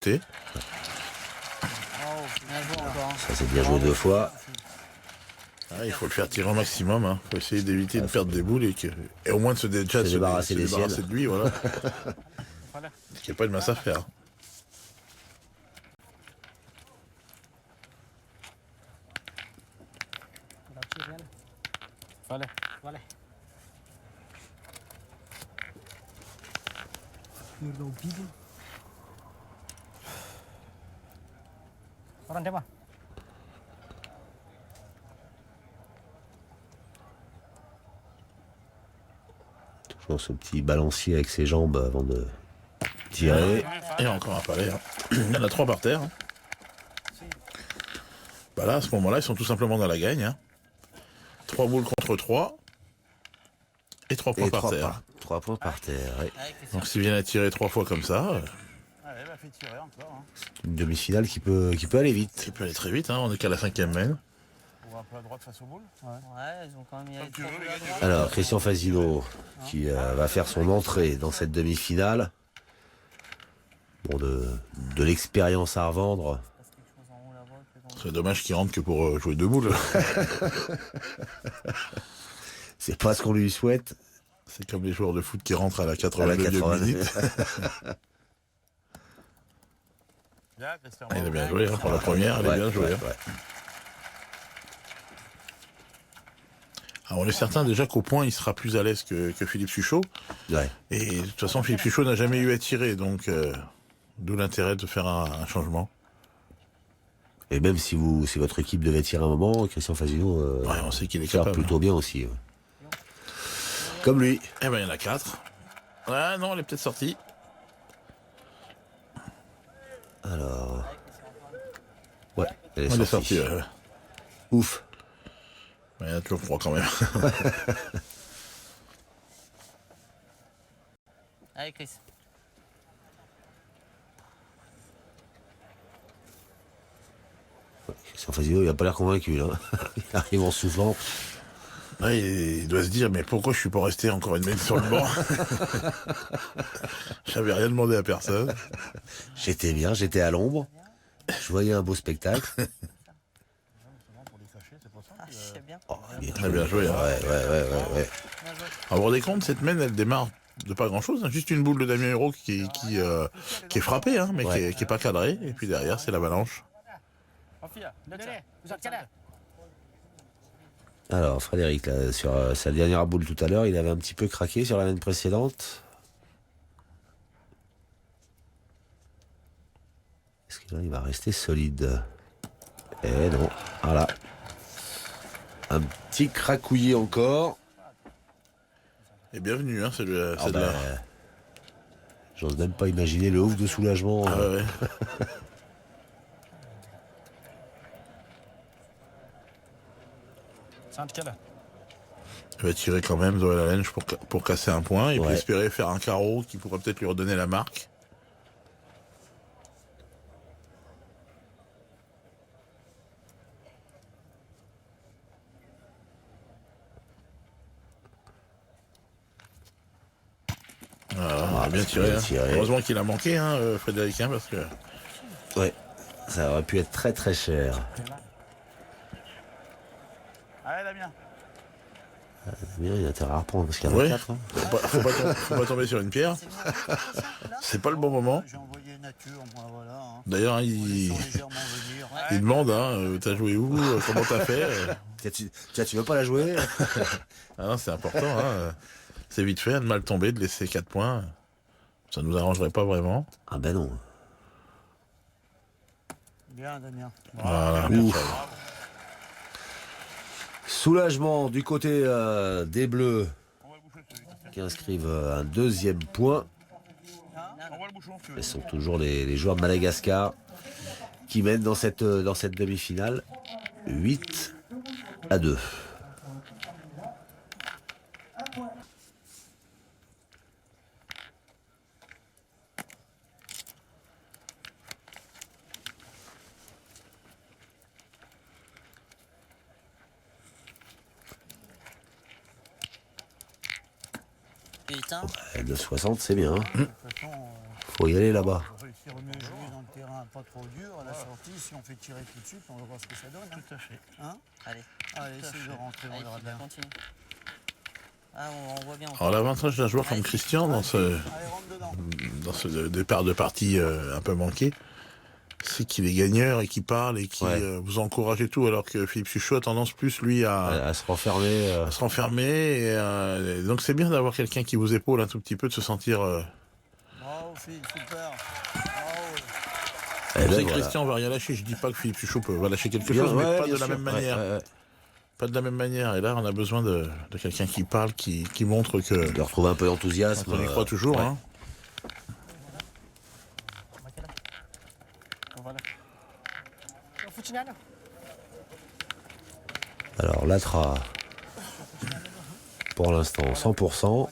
T. Ça c'est bien joué 2 fois. Ah, il faut le faire tirer au maximum. Il faut essayer d'éviter de perdre des boules et au moins de se débarrasser des débarrasser siennes. de lui. Voilà. Il n'y a pas de masse à faire. Vale. Orang dia mah. Toujours ce petit balancier avec ses jambes avant de tirer. Et encore un palais. Il y en a 3 par terre. Bah là, à ce moment-là, ils sont tout simplement dans la gagne. 3 boules contre 3. Et 3 points par terre. 3 points par terre. Ouais. Donc s'ils viennent à tirer 3 fois comme ça, Une demi-finale qui peut aller vite. ça peut aller très vite. On est qu'à la 5e main. On va un peu à droite face aux boules. Ouais, ils ont quand même. Alors Christian Fasino qui va faire son entrée dans cette demi-finale. Bon, de l'expérience à revendre. C'est dommage qu'il rentre que pour jouer 2 boules. C'est pas ce qu'on lui souhaite. C'est comme les joueurs de foot qui rentrent à la 82e minute. Bien, Christian. Il a bien joué pour la première, il a bien joué. Alors on est certain déjà qu'au point il sera plus à l'aise que Philippe Suchot. Ouais. Et de toute façon Philippe Suchot n'a jamais eu à tirer, donc d'où l'intérêt de faire un changement. Et même si votre équipe devait tirer un moment, Christian Fasino On sait qu'il est tire capable. plutôt bien aussi. Ouais. Comme lui. Eh ben il y en a 4. Ah non, elle est peut-être sortie. Alors. Ouais, elle Elle est est sortie. sortie. Ouf. Il y en a toujours 3 quand même. Allez, Chris. Christian Fasino, il n'a pas l'air convaincu là. Il arrive en soufflant. Ouais, il doit se dire, mais pourquoi je suis pas resté encore une minute sur le banc? J'avais rien demandé à personne. J'étais bien, j'étais à l'ombre. Je voyais un beau spectacle. C'est bien. Oh, Très bien joué. Ouais. Alors, vous vous rendez compte, cette main, elle démarre de pas grand-chose. Juste une boule de Damien Hérault qui est frappée, mais qui est pas cadrée. Et puis derrière, c'est l'avalanche. Alors Frédéric, là, sur sa dernière boule tout à l'heure, il avait un petit peu craqué sur la main précédente. Est-ce que là, il va rester solide? Eh non, voilà. Un petit cracouillis encore. Et bienvenue, c'est de Ah la... J'ose même pas imaginer le ouf de soulagement. Ah ouais. Il va tirer quand même Zoé Lalenge pour casser un point et puis espérer faire un carreau qui pourrait peut-être lui redonner la marque. Voilà, bien tiré. Heureusement qu'il a manqué, Frédéric, parce que... Ouais, ça aurait pu être très très cher. Allez, Damien. Bien, il a intérêt à reprendre parce qu'il y en a 4. Faut pas tomber sur une pierre. C'est pas le bon moment. J'ai envoyé nature, moi, voilà. D'ailleurs, il demande, t'as joué où, comment t'as fait Tu veux pas la jouer? Ah non, c'est important. C'est vite fait, de mal tomber, de laisser 4 points. Ça nous arrangerait pas vraiment. Ah ben non. Bien, Damien. Voilà. Soulagement du côté des Bleus qui inscrivent un deuxième point. Ce sont toujours les joueurs de Madagascar qui mènent dans cette demi-finale 8-2. Putain. 9,60 c'est bien. Faut y aller là-bas. terrain pas trop dur, à la sortie, si on fait tirer tout de suite, on va voir ce que ça donne. Hein. Tout à fait. Hein Allez. Allez, essaye de rentrer, on Allez, verra Phil, bien. continue. Ah, on voit bien. Alors l'avantage d'un joueur comme Christian dans ce Allez, rentre dedans. départ de partie un peu manqué, c'est qu'il est gagneur et qu'il parle et qui vous encourage et tout, alors que Philippe Suchot a tendance plus lui À se renfermer. à se renfermer. Et donc c'est bien d'avoir quelqu'un qui vous épaule un tout petit peu, de se sentir. Bravo, Phil, super. Bravo. Eh Je ben, sais que voilà. Christian va rien lâcher. Je dis pas que Philippe Suchot va lâcher quelque Bien, chose, mais ouais, pas bien de la sûr. même manière. Ouais. Pas de la même manière. Et là, on a besoin de quelqu'un qui parle, qui montre que De retrouver un peu d'enthousiasme. on y croit toujours. Ouais. Hein. Alors Latra, pour l'instant 100%.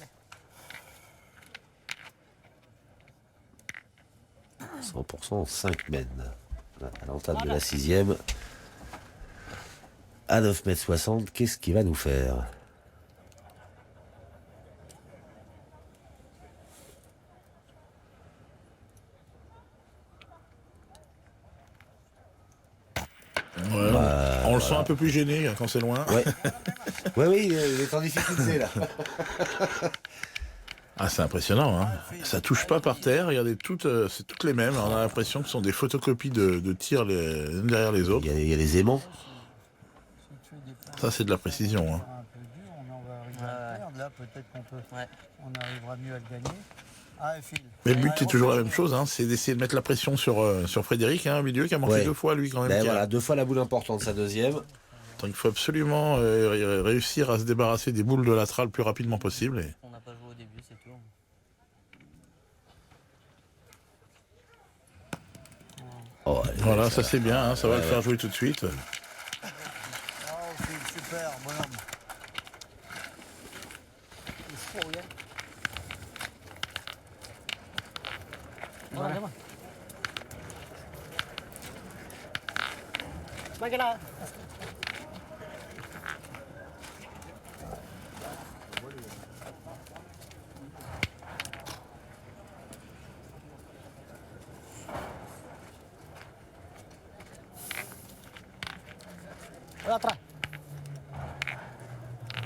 100%, 5 mètres. À l'entame de la 6e. À 9,60 m, qu'est-ce qu'il va nous faire? Ouais, on le sent un peu plus gêné quand c'est loin. Ouais. Oui, il est en difficulté là. Ah, c'est impressionnant. Hein. Ça touche pas par terre. Regardez, c'est toutes les mêmes. On a l'impression que ce sont des photocopies de tirs les unes derrière les autres. Il y a les aimants. Ça, c'est de la précision. Hein. Un peu dur, on va arriver à le perdre. Là, peut-être qu'on peut, Ouais. on arrivera mieux à le gagner. Ah, Phil. Mais le but, c'est Allez, toujours la refais. même chose. Hein. C'est d'essayer de mettre la pression sur Frédéric, hein, au milieu, qui a manqué Ouais. 2 fois, lui, quand même. Ben qui a- voilà, 2 fois la boule importante, sa deuxième. Donc, il faut absolument réussir à se débarrasser des boules de Latra le plus rapidement possible. Et... On n'a pas joué au début, c'est tout. Oh, Voilà, ça c'est bien. Hein. Ça va le faire jouer tout de suite. Bravo, Phil, super, bonhomme.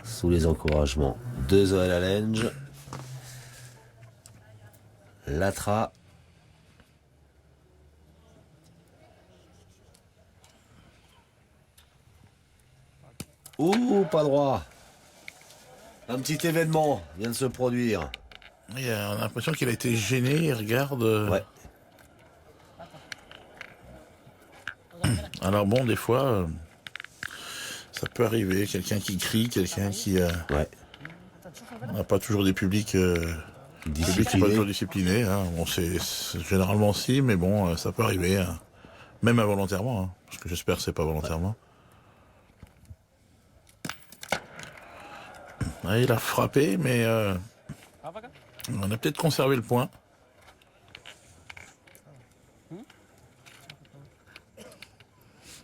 Sous les encouragements de Zoé Lalenge. Latra. Ouh, pas droit. Un petit événement vient de se produire. Et, on a l'impression qu'il a été gêné. Il regarde. Ouais. Alors bon, des fois, ça peut arriver. Quelqu'un qui crie, quelqu'un qui... Ouais. On n'a pas toujours des publics... publics qui sont pas toujours disciplinés. Hein. Bon, c'est généralement si, mais bon, ça peut arriver. Hein. Même involontairement. Hein, parce que j'espère que c'est pas volontairement. Ah, il a frappé, mais on a peut-être conservé le point.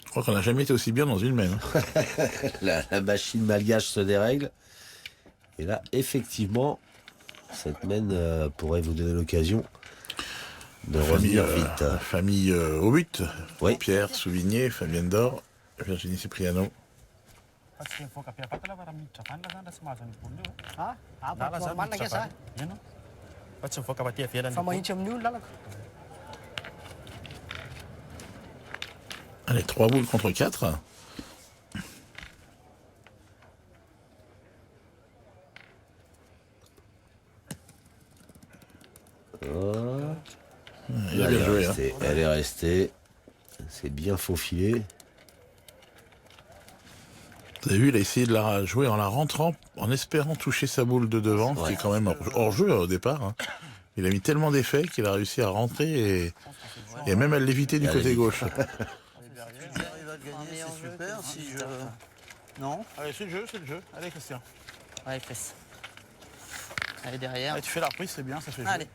Je crois qu'on n'a jamais été aussi bien dans une main. Hein. La machine malgache se dérègle. Et là, effectivement, cette main pourrait vous donner l'occasion de revenir vite. Famille au but. Oui. Pierre Souvigné, Fabienne Dor, Virginie Cipriano. Allez, 3 boules contre 4. Il a bien joué. Hein. Elle est restée. C'est bien faufilé. Vous avez vu, il a essayé de la jouer en la rentrant, en espérant toucher sa boule de devant, qui est quand même hors jeu au départ. Hein. Il a mis tellement d'effets qu'il a réussi à rentrer et même à l'éviter du côté gauche. Si tu arrives à le gagner, c'est super. Si je... Non. Allez, c'est le jeu, c'est le jeu. Allez, Christian. Ouais, Chris. Allez, derrière. Allez, tu fais la reprise, c'est bien, ça fait Allez.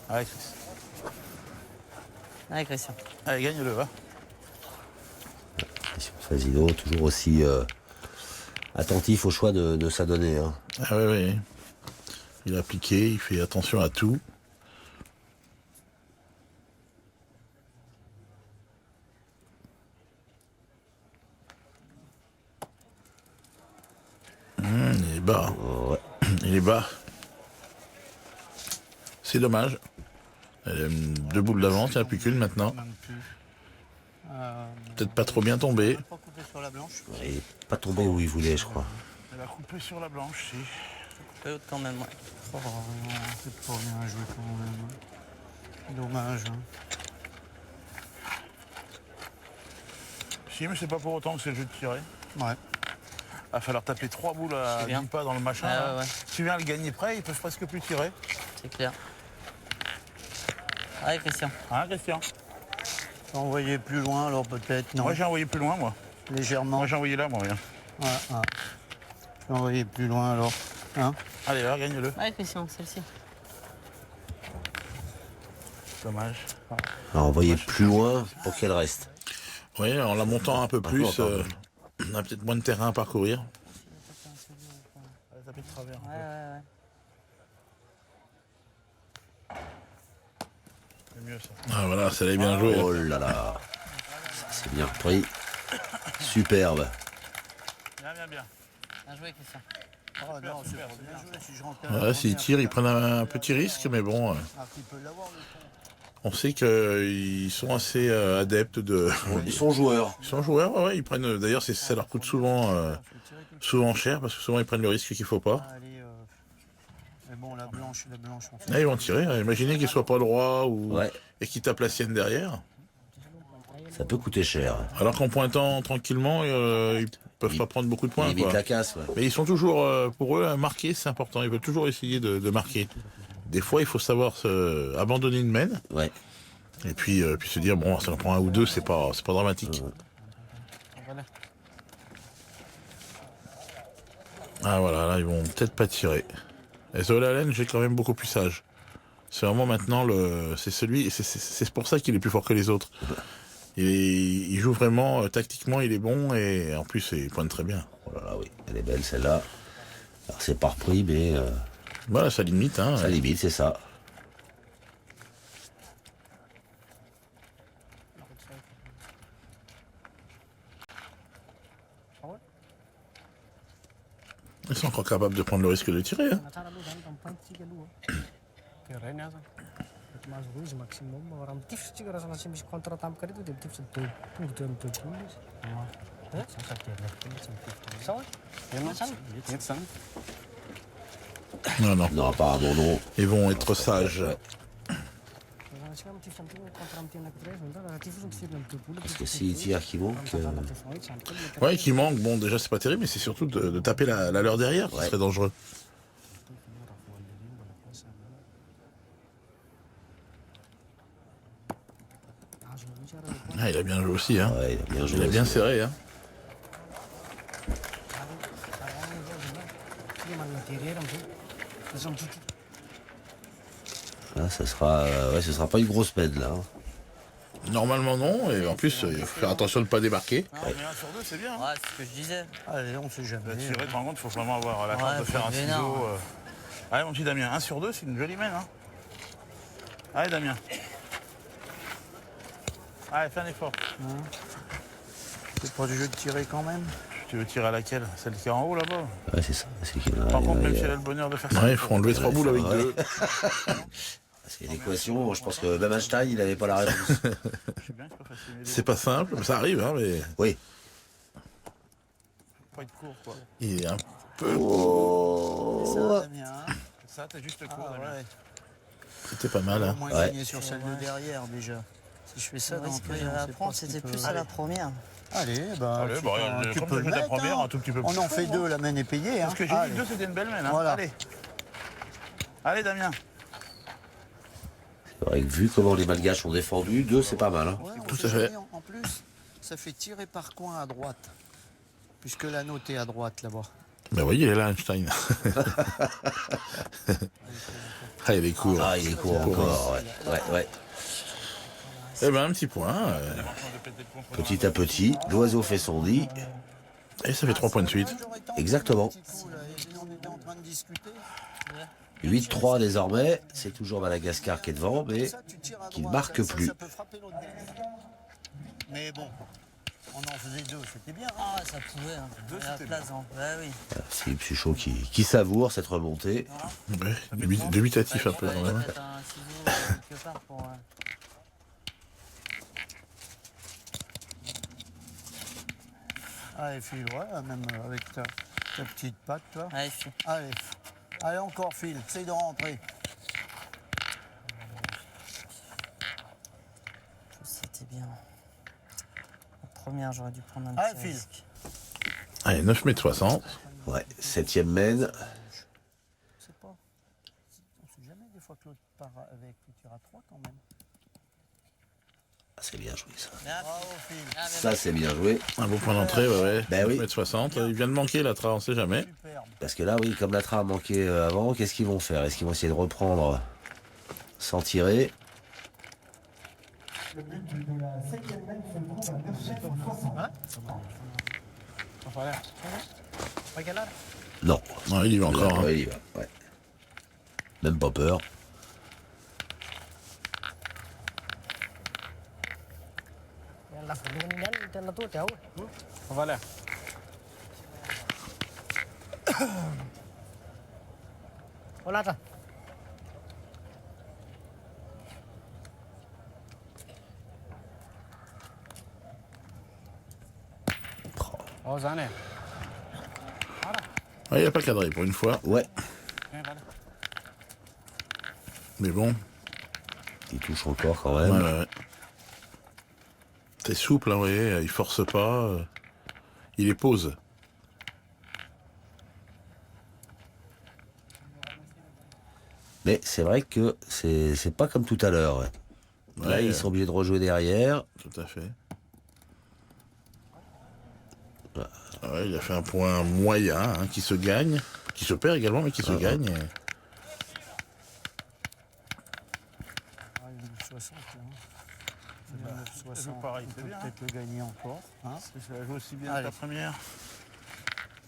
Allez, Chris. Allez, Christian. Allez, gagne-le, va. Fazino, toujours aussi attentif au choix de sa donnée. Hein. Ah ouais, ouais. Il a appliqué, il fait attention à tout. Il est bas. Ouais. Il est bas. C'est dommage. Elle a deux boules d'avance, il n'y en a plus qu'une maintenant. Même plus. Peut-être pas trop bien tombé. Pas coupé sur la blanche. Il n'est pas tombé où il voulait, je crois. Elle a coupé sur la blanche, si. Peu haute quand même, ouais. Oh, non, c'est pas bien joué quand même. Dommage. Hein. Si, mais c'est pas pour autant que c'est le jeu de tirer. Ouais. Il va falloir taper 3 boules à C'est bien. 10 pas dans le machin. Ouais, là. ouais, ouais. Si tu viens le gagner près, ils peuvent presque plus tirer. C'est clair. Allez, Christian. Hein, Christian? Envoyer plus loin alors peut-être, non. Moi, j'ai envoyé plus loin, moi. Légèrement. Moi, j'ai envoyé là, moi, rien. Ouais, ouais. Je vais envoyer plus loin alors. Hein. Allez, là, gagne-le. Allez, Christian, celle-ci. Dommage. Alors, envoyer plus loin pour qu'elle reste. Oui, en la montant un peu plus, pardon. on a peut-être moins de terrain à parcourir. Taper de travers. Ouais, ouais, ouais. C'est mieux, ça. Ah, voilà, ça l'est bien joué. Oh là là. Ça, c'est bien repris. Superbe. Bien, bien, bien. Bien joué, Christian. Oh non, c'est pas bien joué si je rentre. Ouais, s'ils tirent, ils prennent un petit risque, mais bon, Ah, tu peux l'avoir le fond. on sait qu'ils sont assez adeptes de. Ils sont joueurs. Ils sont joueurs, ouais, ils prennent. D'ailleurs, ça leur coûte souvent cher parce que souvent ils prennent le risque qu'il faut pas. Allez, mais bon, la blanche, on fait. Là, ils vont tirer. Imaginez qu'ils soient pas droit ou Ouais. et qu'ils tapent la sienne derrière. Ça peut coûter cher. Alors qu'en pointant tranquillement, ils peuvent pas prendre beaucoup de points. Limite Quoi. la casse, ouais. Mais ils sont toujours, pour eux, marquer, c'est important. Ils veulent toujours essayer de marquer. Des fois, il faut savoir abandonner une main Ouais. et puis se dire bon, ça en prend un ou deux, c'est pas dramatique. Ah voilà, là ils vont peut-être pas tirer. Et Zola j'ai quand même beaucoup plus sage. C'est vraiment maintenant c'est pour ça qu'il est plus fort que les autres. Il joue vraiment tactiquement, il est bon et en plus il pointe très bien. Oh là là, oui. Elle est belle, celle-là. Alors, c'est pas repris, mais Voilà, ça limite. Hein. ça limite, c'est ça. Ils sont encore capables de prendre le risque de tirer. Hein. Maar zo is maximum, maar waarom tiefst je als je misschien contract aan kan doen, dan tiefst het punt en punt. Ja, zo zat je net. Zo? Non, non. Non, apparemment, non. Ils vont être sages. Parce que s'il tire qui manque, Ouais, qui manque. Bon, déjà c'est pas terrible, mais c'est surtout de taper la leur derrière qui Ouais. serait dangereux. Ah, il a bien joué aussi. Hein. ouais, il a bien joué. Il a bien aussi. serré. Hein. Là, ça sera, ce sera pas une grosse peine, là. Hein. Normalement non, et en plus il faut faire attention de ne pas débarquer. Non, Mais 1 sur 2 c'est bien. Ouais, c'est ce que je disais. Allez, on sait jamais. Tirer, tu te rends compte, il faut vraiment avoir la chance Ouais, de faire faut un être ciseau. vénère. Allez mon petit Damien, 1 sur 2 c'est une jolie main. Hein. Allez Damien. Allez, fais un effort. C'est pas du jeu de tirer quand même. Tu veux tirer à laquelle? Celle qui est en haut là-bas? Ouais, c'est ça. C'est qu'il y en a- Par il y en contre, a- même il y si a- elle a le bonheur de faire ça. Ouais, il faut enlever 3 boules avec Ouais. 2. C'est une équation, je pense que même Einstein, il n'avait pas la réponse. C'est pas simple, mais ça arrive, hein, mais. Oui. Pas être court, quoi. Il est un peu. C'est ça, Damien. Hein. Ça, t'es juste Ah, court, Damien. ouais. C'était pas mal, hein. Au moins Ouais. gagner sur celle de derrière déjà. Si je fais ça Le dans risque le que j'allais apprendre, c'était plus à la première. Allez, bah, Allez, tu, bah, peux- regarde, tu comme peux j'ai le fait la mettre. première, Hein. un tout petit peu On plus en fait fort, 2, la main est payée. Parce Hein. que j'ai dit Allez. que 2 c'était une belle main, hein. Voilà. Allez. Allez, Damien. C'est vrai que vu comment les Malgaches ont défendu, 2, c'est pas mal. Hein. Ouais, on Tout sait à fait. jamais. En plus, ça fait tirer par coin à droite. Puisque la note est à droite là-bas. Ben oui, il est là, Einstein. Ah, il est court. Ah, il est court encore. Ouais, ouais, ouais. Eh ben, un petit point. Petit à petit, l'oiseau fait son nid. Et ça fait 3 points de suite. Exactement. On était en train de discuter. 8-3 désormais. C'est toujours Madagascar qui est devant, mais Ça, tu tires à qui ne droite, marque ça, plus. Ça peut frapper l'autre. Mais bon, on en faisait 2, c'était bien. Ah, ça pouvait. Hein. La place, hein. Ouais, oui. Philippe Suchot qui savoure cette remontée. Ouais, dubitatif un peu quand même. Peut-être un ciseau quelque part pour. Allez, file, ouais, même avec ta petite patte, toi. Allez, fille. Allez, encore, file, essaye de rentrer. C'était bien. La première, j'aurais dû prendre un Allez, petit file. risque. Allez, 9,60 m. Ouais, 7e mène. Je sais pas. On sait jamais, des fois que l'autre part avec, tu tires à 3 quand même. Ah, c'est bien joué ça. Là, Bravo, file. ah, mais Ça, c'est bien joué. Un beau point d'entrée, ouais. Ben oui. 9,60 m. Il vient de manquer la trace, on sait jamais. Superbe. Parce que là, oui, comme la trace a manqué avant, qu'est-ce qu'ils vont faire? Est-ce qu'ils vont essayer de reprendre sans tirer? Non. Non, il y va encore. hein. Ouais, il y va. Ouais. Même pas peur. Yan lah, ini kan dan tu jauh. Voilà. Olah dah. Oh, j'en ai. Ouais, il n'a pas cadré pour une fois. Ouais, Voilà. Mais bon, il touche encore quand ouais, même. ouais. C'est souple, hein, vous voyez, il force pas. Il les pose. Mais c'est vrai que c'est pas comme tout à l'heure. Ouais. Là, Ouais, ils sont obligés de rejouer derrière. Tout à fait. Ah ouais, il a fait un point moyen hein, qui se gagne, qui se perd également, mais qui se gagne. Et- Ah, il y a 9,60 là. C'est bien 9,60. pareil, On c'est peut bien, peut-être le gagner encore. Hein. Ça joue aussi bien Allez. que la première.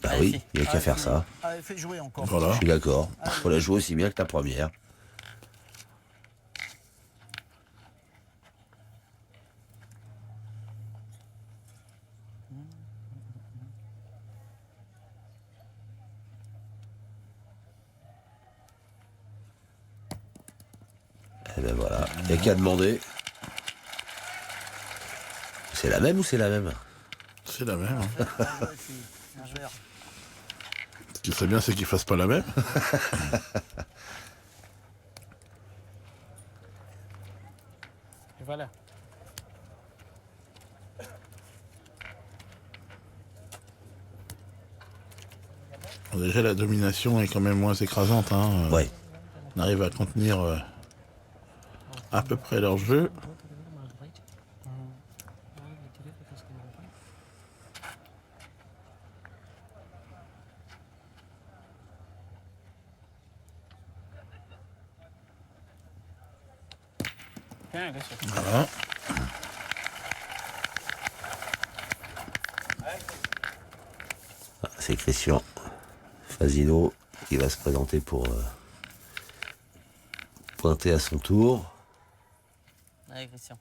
Bah Allez, oui, fille. il n'y a qu'à faire ça. Allez, fais jouer encore. Voilà. Je suis d'accord. Faut la jouer aussi bien que ta première. Et ben voilà, il n'y a qu'à demander. C'est la même ou c'est la même? C'est la même. Hein. Allez, jouer, fille. Un verre. Ce qui serait bien, c'est qu'il fasse pas la même. Et voilà. Bon, déjà, la domination est quand même moins écrasante. Hein. Ouais. On arrive à contenir à peu près leur jeu. Tiens, laisse. Voilà. Ah, c'est Christian Fasino qui va se présenter pour pointer à son tour. Allez, Christian.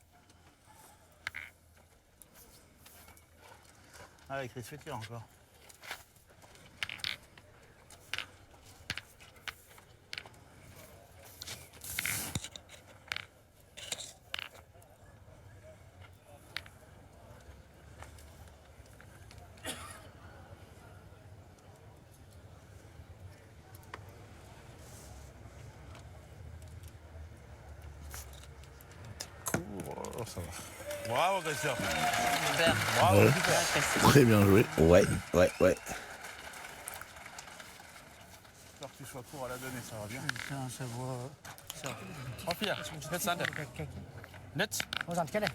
Allez, Chris, fais tir encore. Oh, ça va. Bravo, Christian. Super. Bravo, Ouais. super. Christian. Très bien joué. Ouais. J'espère que tu sois court à la donner, ça va bien. Putain, ça voit. Ça. Oh, Pierre, net Sander. Net. Ozan, quel est?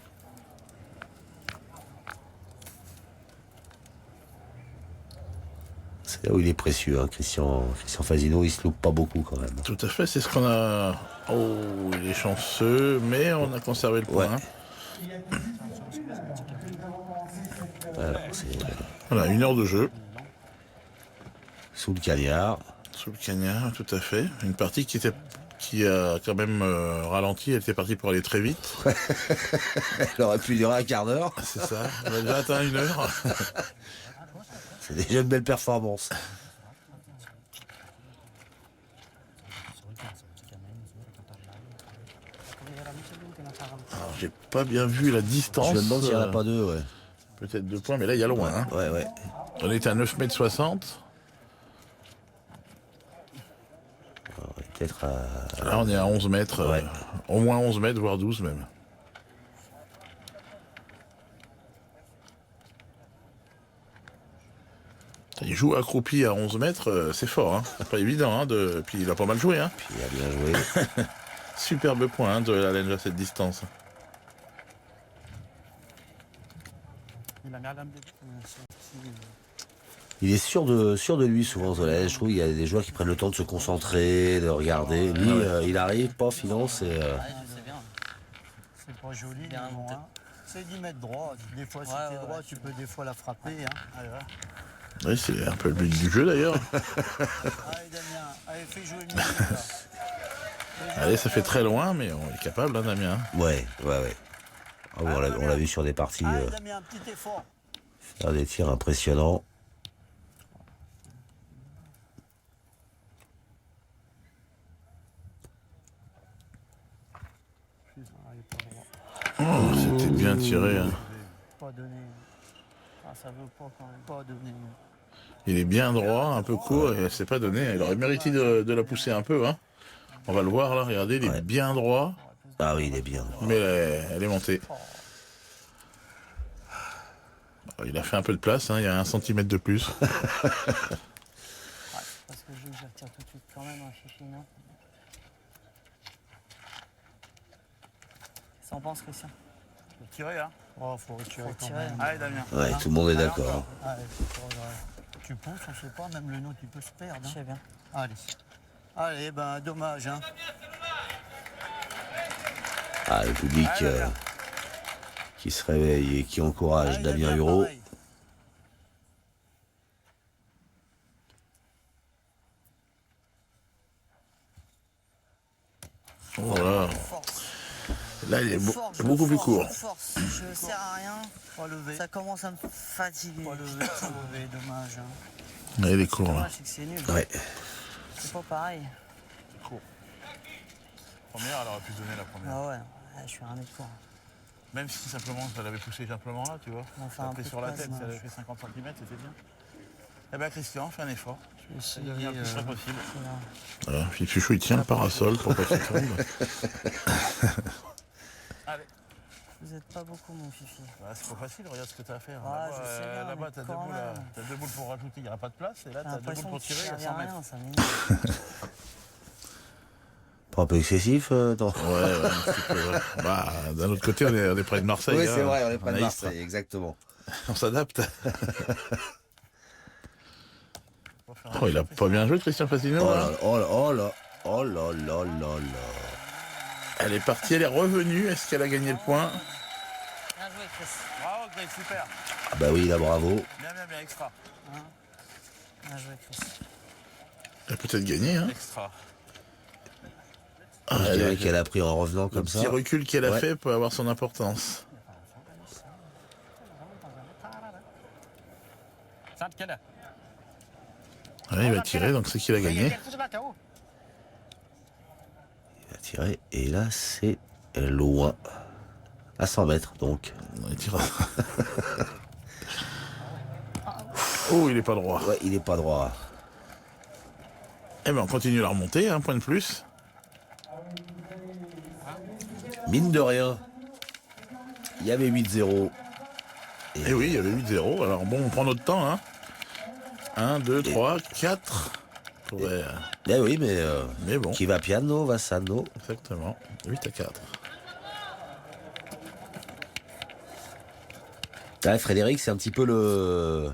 C'est là où il est précieux, hein, Christian Fasino, il se loupe pas beaucoup quand même. Tout à fait, c'est ce qu'on a. Oh, il est chanceux, mais on a conservé le point. Ouais. Alors, c'est Voilà, 1 heure de jeu. sous le cagnard. Sous le cagnard, tout à fait. Une partie qui a quand même ralenti. Elle était partie pour aller très vite. Elle aurait pu durer un quart d'heure. C'est ça. On a déjà atteint 1 heure. C'est déjà une belle performance. Alors, j'ai pas bien vu la distance. Je me demande s'il n'y en a pas deux, ouais. Peut-être 2 points, mais là, il y a loin. Hein. Ouais, ouais. On est à 9,60 m. Alors, on est peut-être à... Là, on est à 11 mètres. Ouais. Au moins 11 mètres, voire 12 même. Il joue accroupi à 11 mètres, c'est fort. Hein. C'est pas évident. Hein, Puis il a pas mal joué. Hein. Puis il a bien joué. Superbe point hein, de Allen à cette distance. Il a mis à l'âme des Il est sûr de lui souvent, Zola. Je trouve qu'il y a des joueurs qui prennent le temps de se concentrer, de regarder. Lui, il arrive, pof, il lance et... C'est bien. C'est pas joli, Bien mais bon, monté. hein. C'est d'y mettre droit. Des fois, si t'es droit, tu peux des fois la frapper. Hein. Allez, va. Oui, c'est un peu le but du jeu d'ailleurs. Allez, Damien. Allez, fais jouer le milieu, là. Allez, ça fait très loin, mais on est capable, hein, Damien. Ouais. Ah oui, on l'a vu sur des parties Allez, Damien, un petit effort. faire des tirs impressionnants. Oh, c'était bien tiré. Hein. Pas donné. Ah, ça veut pas quand même. Pas donné. Il est bien droit, un peu court, et c'est pas donné. Il aurait mérité de la pousser un peu. Hein. On va le voir là, regardez, il est bien droit, Ah oui, il est bien. mais elle est montée. Il a fait un peu de place, hein, il y a 1 centimètre de plus. Parce que je retire tout de suite quand même, hein, Fifi, non? Qu'est-ce que t'en penses, Christian? Faut tirer, hein. Oh, faut retirer Faut quand tirer. même. Allez, Damien. Ouais, tout le monde est d'accord. Allez, tu pousses, on sait pas, même le nôtre, il peut se perdre. Je Hein. sais bien. Allez. Allez, ben, dommage, hein. Ah, le public qui se réveille et qui encourage Allez, Damien Hureau. pareil. Voilà. Force. Là, il est Force, beaucoup plus court. Force, je sers à rien. Pas levé. Ça commence à me fatiguer. Pas levé, pas levé, dommage. Hein. Là, il est court. Là. Dommage, c'est que c'est nul. Ouais. C'est pas pareil. Première, elle aurait pu se donner la première. Ah ouais, je suis un mec court. Même si simplement, ça l'avait poussé simplement là, tu vois. On fait un Après peu sur de la place, tête, si moi. elle avait fait 50 cm, c'était bien. Eh ben Christian, fais un effort. Je vais Ça devient le plus près possible. Voilà. Puis Fuchou, il tient le parasol pour pas qu'il tombe. Allez. Vous êtes pas beaucoup, mon Fifi. Bah, c'est pas facile, regarde ce que tu as à faire. Ah, je sais bien, Là-bas, mais t'as 2 quand boules, là. même. T'as 2 boules pour rajouter, il n'y aura pas de place. Et là, J'ai t'as 2 boules l'impression pour que tirer je à servais 100 à mètres. rien, ça m'énerve. Pas un peu excessif, non? Ouais, un petit peu, ouais. Bah, d'un autre côté, on est près de Marseille. Oui, hein. c'est vrai, on est près de a Istres. Marseille, exactement. On s'adapte. On va faire un Oh, il a effort, pas bien joué, Christian Fassino. Oh Hein. là, oh là, oh là là là là. Elle est partie, elle est revenue. Est-ce qu'elle a gagné le point? Bien joué, Chris. Bravo, Greg, super. Ah bah oui, là, bravo. Bien, extra. Bien joué, Chris. Elle a peut-être gagné. Hein. Extra. Je dirais qu'elle a pris en revenant Le comme petit ça. recul qu'elle a Ouais. fait peut avoir son importance. Ça, quelle heure? Ouais, il va tirer, donc c'est qu'il a gagné. Il a tiré, et là, c'est loin. À 100 mètres, donc. Il tira. Oh, il est pas droit. Ouais, il est pas droit. Eh ben, on continue la remontée, un point de plus. Mine de rien, il y avait 8-0. Et oui, il y avait 8-0. Alors bon, on prend notre temps. Hein. 1, 2, 3, 4. Ouais, Ben oui, mais bon, qui va piano, va sano. exactement. 8-4. Ouais, Frédéric, c'est un petit peu le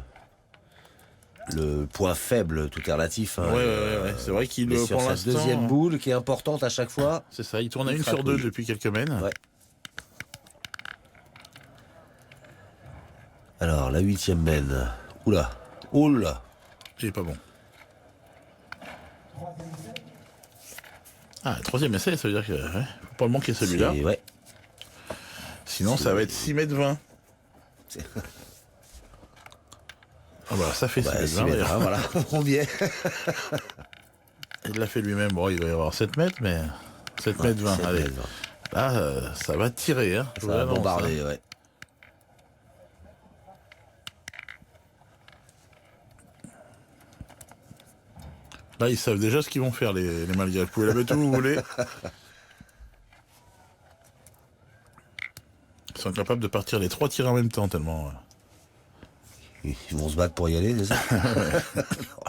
point faible, tout est relatif. Hein. Ouais. C'est vrai qu'il Mais pour sur sa l'instant. deuxième boule, qui est importante à chaque fois. C'est ça, il tourne à Il 1 sur 2 cratouille. depuis quelques mènes. Ouais. la 8e mène. Oula. Oula. Il est pas bon. Ah, 3e essai, ça veut dire que ouais, faut pas le manquer celui-là. Ouais. Sinon, ça va être 6,20 m. Ah bah ça fait 6,20 m d'ailleurs. Voilà, on vient. Il l'a fait lui-même. Bon, il va y avoir 7 mètres, mais 7,20 m. Allez. Là, ça va tirer. Hein. Ça va bombarder, ouais. Là, ils savent déjà ce qu'ils vont faire, les Malgaches. Vous pouvez la mettre où vous voulez. Ils sont capables de partir les 3 tirs en même temps, tellement. Ils vont se battre pour y aller, c'est ça?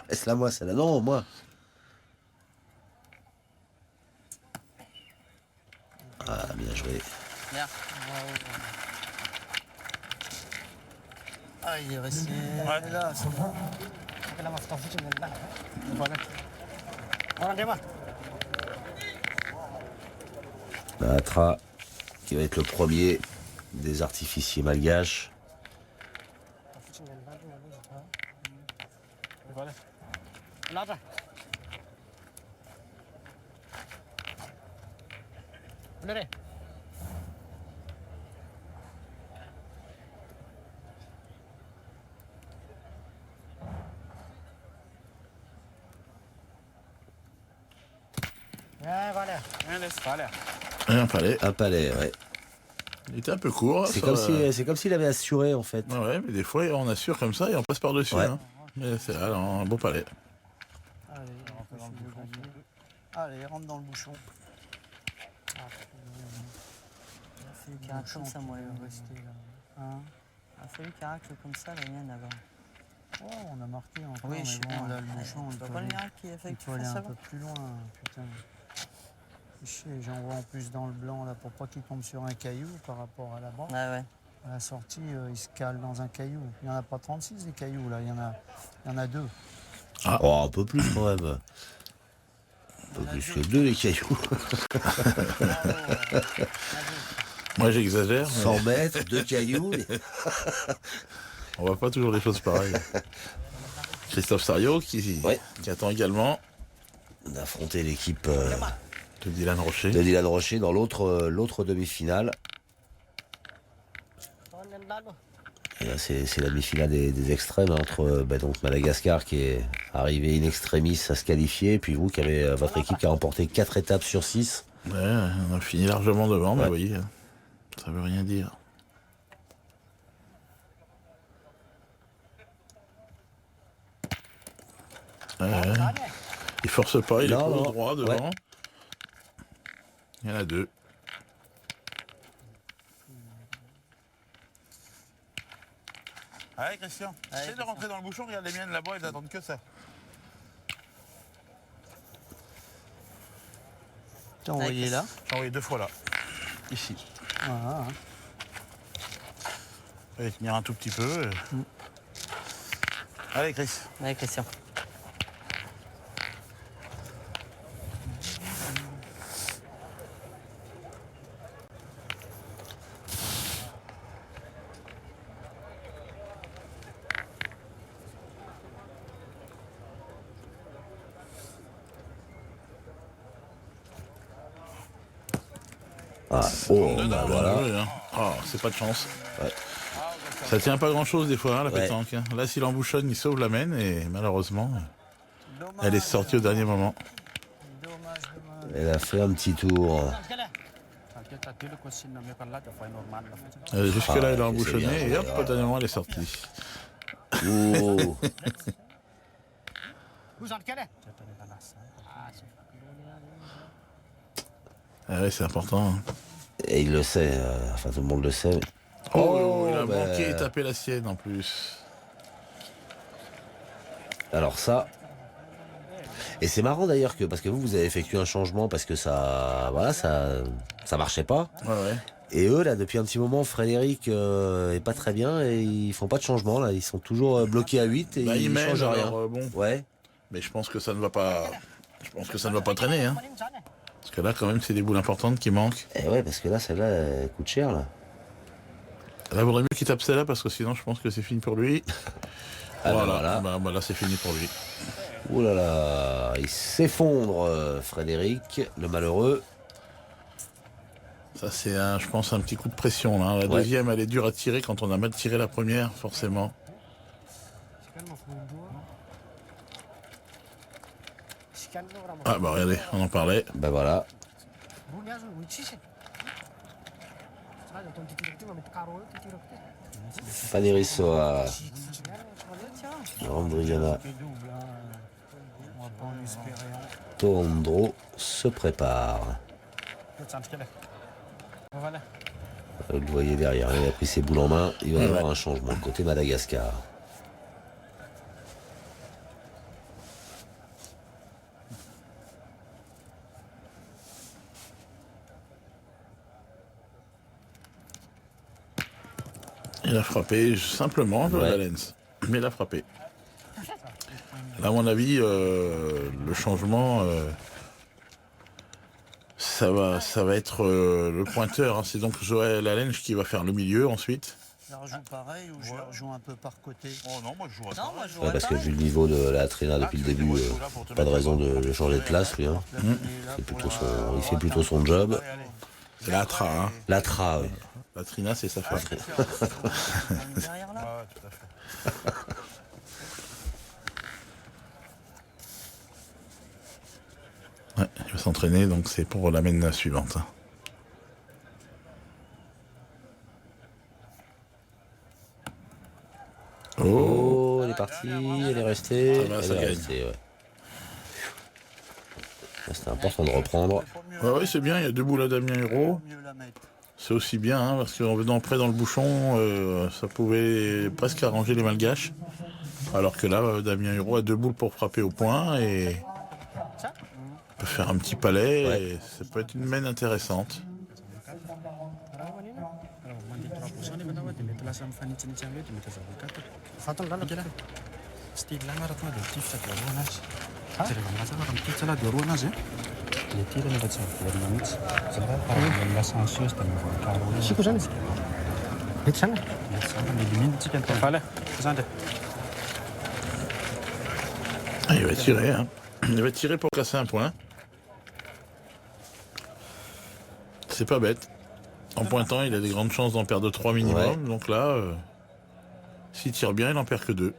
Laisse-la moi, celle-là. Non, moi. Ah, bien joué. Merde. Ah, il est resté là, c'est bon. Batra, qui va être le premier des artificiers malgaches. Un palais. Un palais, ouais. Il était un peu court. C'est ça, comme s'il avait assuré, en fait. Ouais, mais des fois, on assure comme ça et on passe par-dessus. Ouais. Hein. Mais c'est alors, un beau palais. Allez, on rentre dans le bouchon. Allez, rentre dans le bouchon. Il a fallu qu'il racle comme ça, moi, le rester là. Hein, il a fallu qu'il racle comme ça, la mienne avant. Oh, on a marqué encore, Oui, mais je sais bon, bien. là, le bouchon, il Tu faut vois pas le aller, miracle qui a fait il que tu faut aller fasses un ça peu plus loin, putain. J'en vois en plus dans le blanc, là, pour pas qu'il tombe sur un caillou par rapport à là-bas. Ouais, ouais. À la sortie, il se cale dans un caillou. Il n'y en a pas 36 des cailloux, là, il y en a 2. Oh, un peu plus, quand même. Un peu plus que 2, les cailloux. Moi, j'exagère. Mais 100 mètres, 2 cailloux. on voit pas toujours les choses pareilles. Christophe Sario qui attend également D'affronter l'équipe de Dylan Rocher. de Dylan Rocher dans l'autre demi-finale. Et là, c'est la demi-finale des extrêmes hein, entre donc Madagascar qui est arrivé in extremis à se qualifier, et puis vous qui avez votre équipe qui a remporté 4 étapes sur 6. Ouais, on a fini largement devant, mais Ouais. vous voyez, ça veut rien dire. Il force pas, il est Non, trop non. droit devant. Il y en a 2. Allez, Christian, essaie de rentrer dans le bouchon, regarde les miennes là-bas, elles attendent que ça. T'as envoyé là. J'ai envoyé 2 fois là. Ici. Voilà, hein. On va tenir un tout petit peu. Allez, Chris. Ouais, Christian. Ah, oh, Voilà. voilà. Oh, c'est pas de chance. Ouais. Ça tient pas grand chose des fois, hein, la Ouais. pétanque. Hein. Là, s'il embouchonne, il sauve la mène et malheureusement, Dommage, elle est sortie au dernier moment. dommage. Elle a fait un petit tour. Jusque-là, elle a c'est embouchonné bien, et hop, ouais. au dernier moment, elle est sortie. Oh. Ah ouais, c'est important. Hein. Et il le sait, enfin tout le monde le sait. Oh, il a bah. manqué et tapé la sienne en plus. Alors ça. Et c'est marrant d'ailleurs parce que vous avez effectué un changement parce que ça marchait pas. Ouais, ouais. Et eux là depuis un petit moment, Frédéric est pas très bien et ils font pas de changement là. Ils sont toujours bloqués à 8 et Bah, ils il mène, changent rien. alors, bon. Ouais. Mais je pense que ça ne va pas. Je pense que ça ne va pas traîner, hein. Parce que là, quand même, c'est des boules importantes qui manquent. Et ouais parce que là celle-là elle coûte cher là. Là, il vaudrait mieux qu'il tape celle-là parce que sinon, je pense que c'est fini pour lui. Ah, ben voilà, voilà. bah, là, c'est fini pour lui. Ouh là là, il s'effondre, Frédéric, le malheureux. Ça, c'est, je pense, un petit coup de pression. Là. La Ouais. deuxième, elle est dure à tirer quand on a mal tiré la première, forcément. Ah, bah regardez, on en parlait. Ben voilà. Fanny Rissoa, Andriana On va pas en espérer. Tondro se prépare. Vous le voyez derrière, il a pris ses boules en main. Il va y avoir un changement côté Madagascar. Il a frappé simplement de la lens. Mais il a frappé. Là, à mon avis, le changement, ça va être le pointeur. Hein. C'est donc Joël Lalenge qui va faire le milieu ensuite. Je la rejoue pareil ou je la rejoue un peu par côté? Oh non, moi je jouerais Non, pas. moi je Ouais, jouerais parce que pas. vu le niveau de la Trina depuis le début, pas de raison de changer de place, lui. Hein. Il fait plutôt son job. C'est la Tra. Hein. La Tra, oui. La Trina, c'est sa femme. Derrière là. Ouais, tout à fait. Ouais, il va s'entraîner, donc c'est pour la mène suivante. Oh, elle est partie, elle est restée. Ça va, ça elle est gagne. restée, ouais. C'était important de reprendre. Ouais, c'est bien, il y a deux boules à Damien Hérault. Mieux la mettre. C'est aussi bien, hein, parce qu'en venant près dans le bouchon, ça pouvait presque arranger les malgaches. Alors que là, Damien Hérault a deux boules pour frapper au point et il peut faire un petit palais. Ouais. Et ça peut être une mène intéressante. Siku sana. Mety sana. Ah, il va tirer, hein. Il va tirer pour casser un point. C'est pas bête. En pointant, il a des grandes chances d'en perdre 3 minimum. Ouais. Donc là, s'il tire bien, il en perd que 2.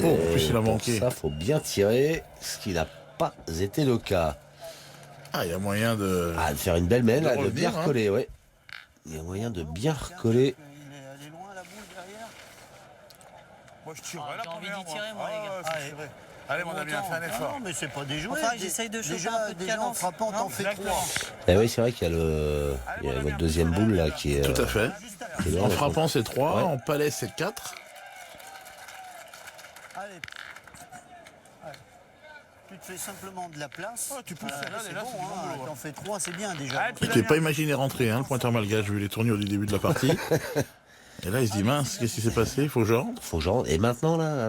Oh, en plus il a Pour manqué. ça, faut bien tirer, ce qui n'a pas été le cas. Ah, il y a moyen de... Ah, de faire une belle mène, De là, de revenir, bien hein. recoller, ouais. Il y a moyen de bien recoller. Elle est loin la boule derrière. Moi je tirerais Ah, la j'ai envie première. d'y tirer, moi, les gars. Ouais, c'est tiré. Allez, mon ami, fais un Non, effort. non, mais c'est pas déjoué. Enfin, j'essaye de choper un peu de Déjà en cadence. frappant, t'en fais Exactement. 3. Eh oui, c'est vrai qu'il y a votre deuxième boule, là, qui est... Tout à fait. qui est loin, En mais frappant, c'est 3. Ouais. En palais, c'est 4. Allez. Ouais. Tu te fais simplement de la place. Ouais, tu pousses celle-là, c'est déjà, bon, c'est du bon hein, boulot, t'en fais 3, c'est bien déjà. Allez, Je ne l'ai pas imaginé rentrer, hein, le pointeur malgache, vu les tournures du début de la partie. Et là, il se dit, mince, qu'est-ce qui s'est passé? Il faut que je rentre. faut genre... Et maintenant, là,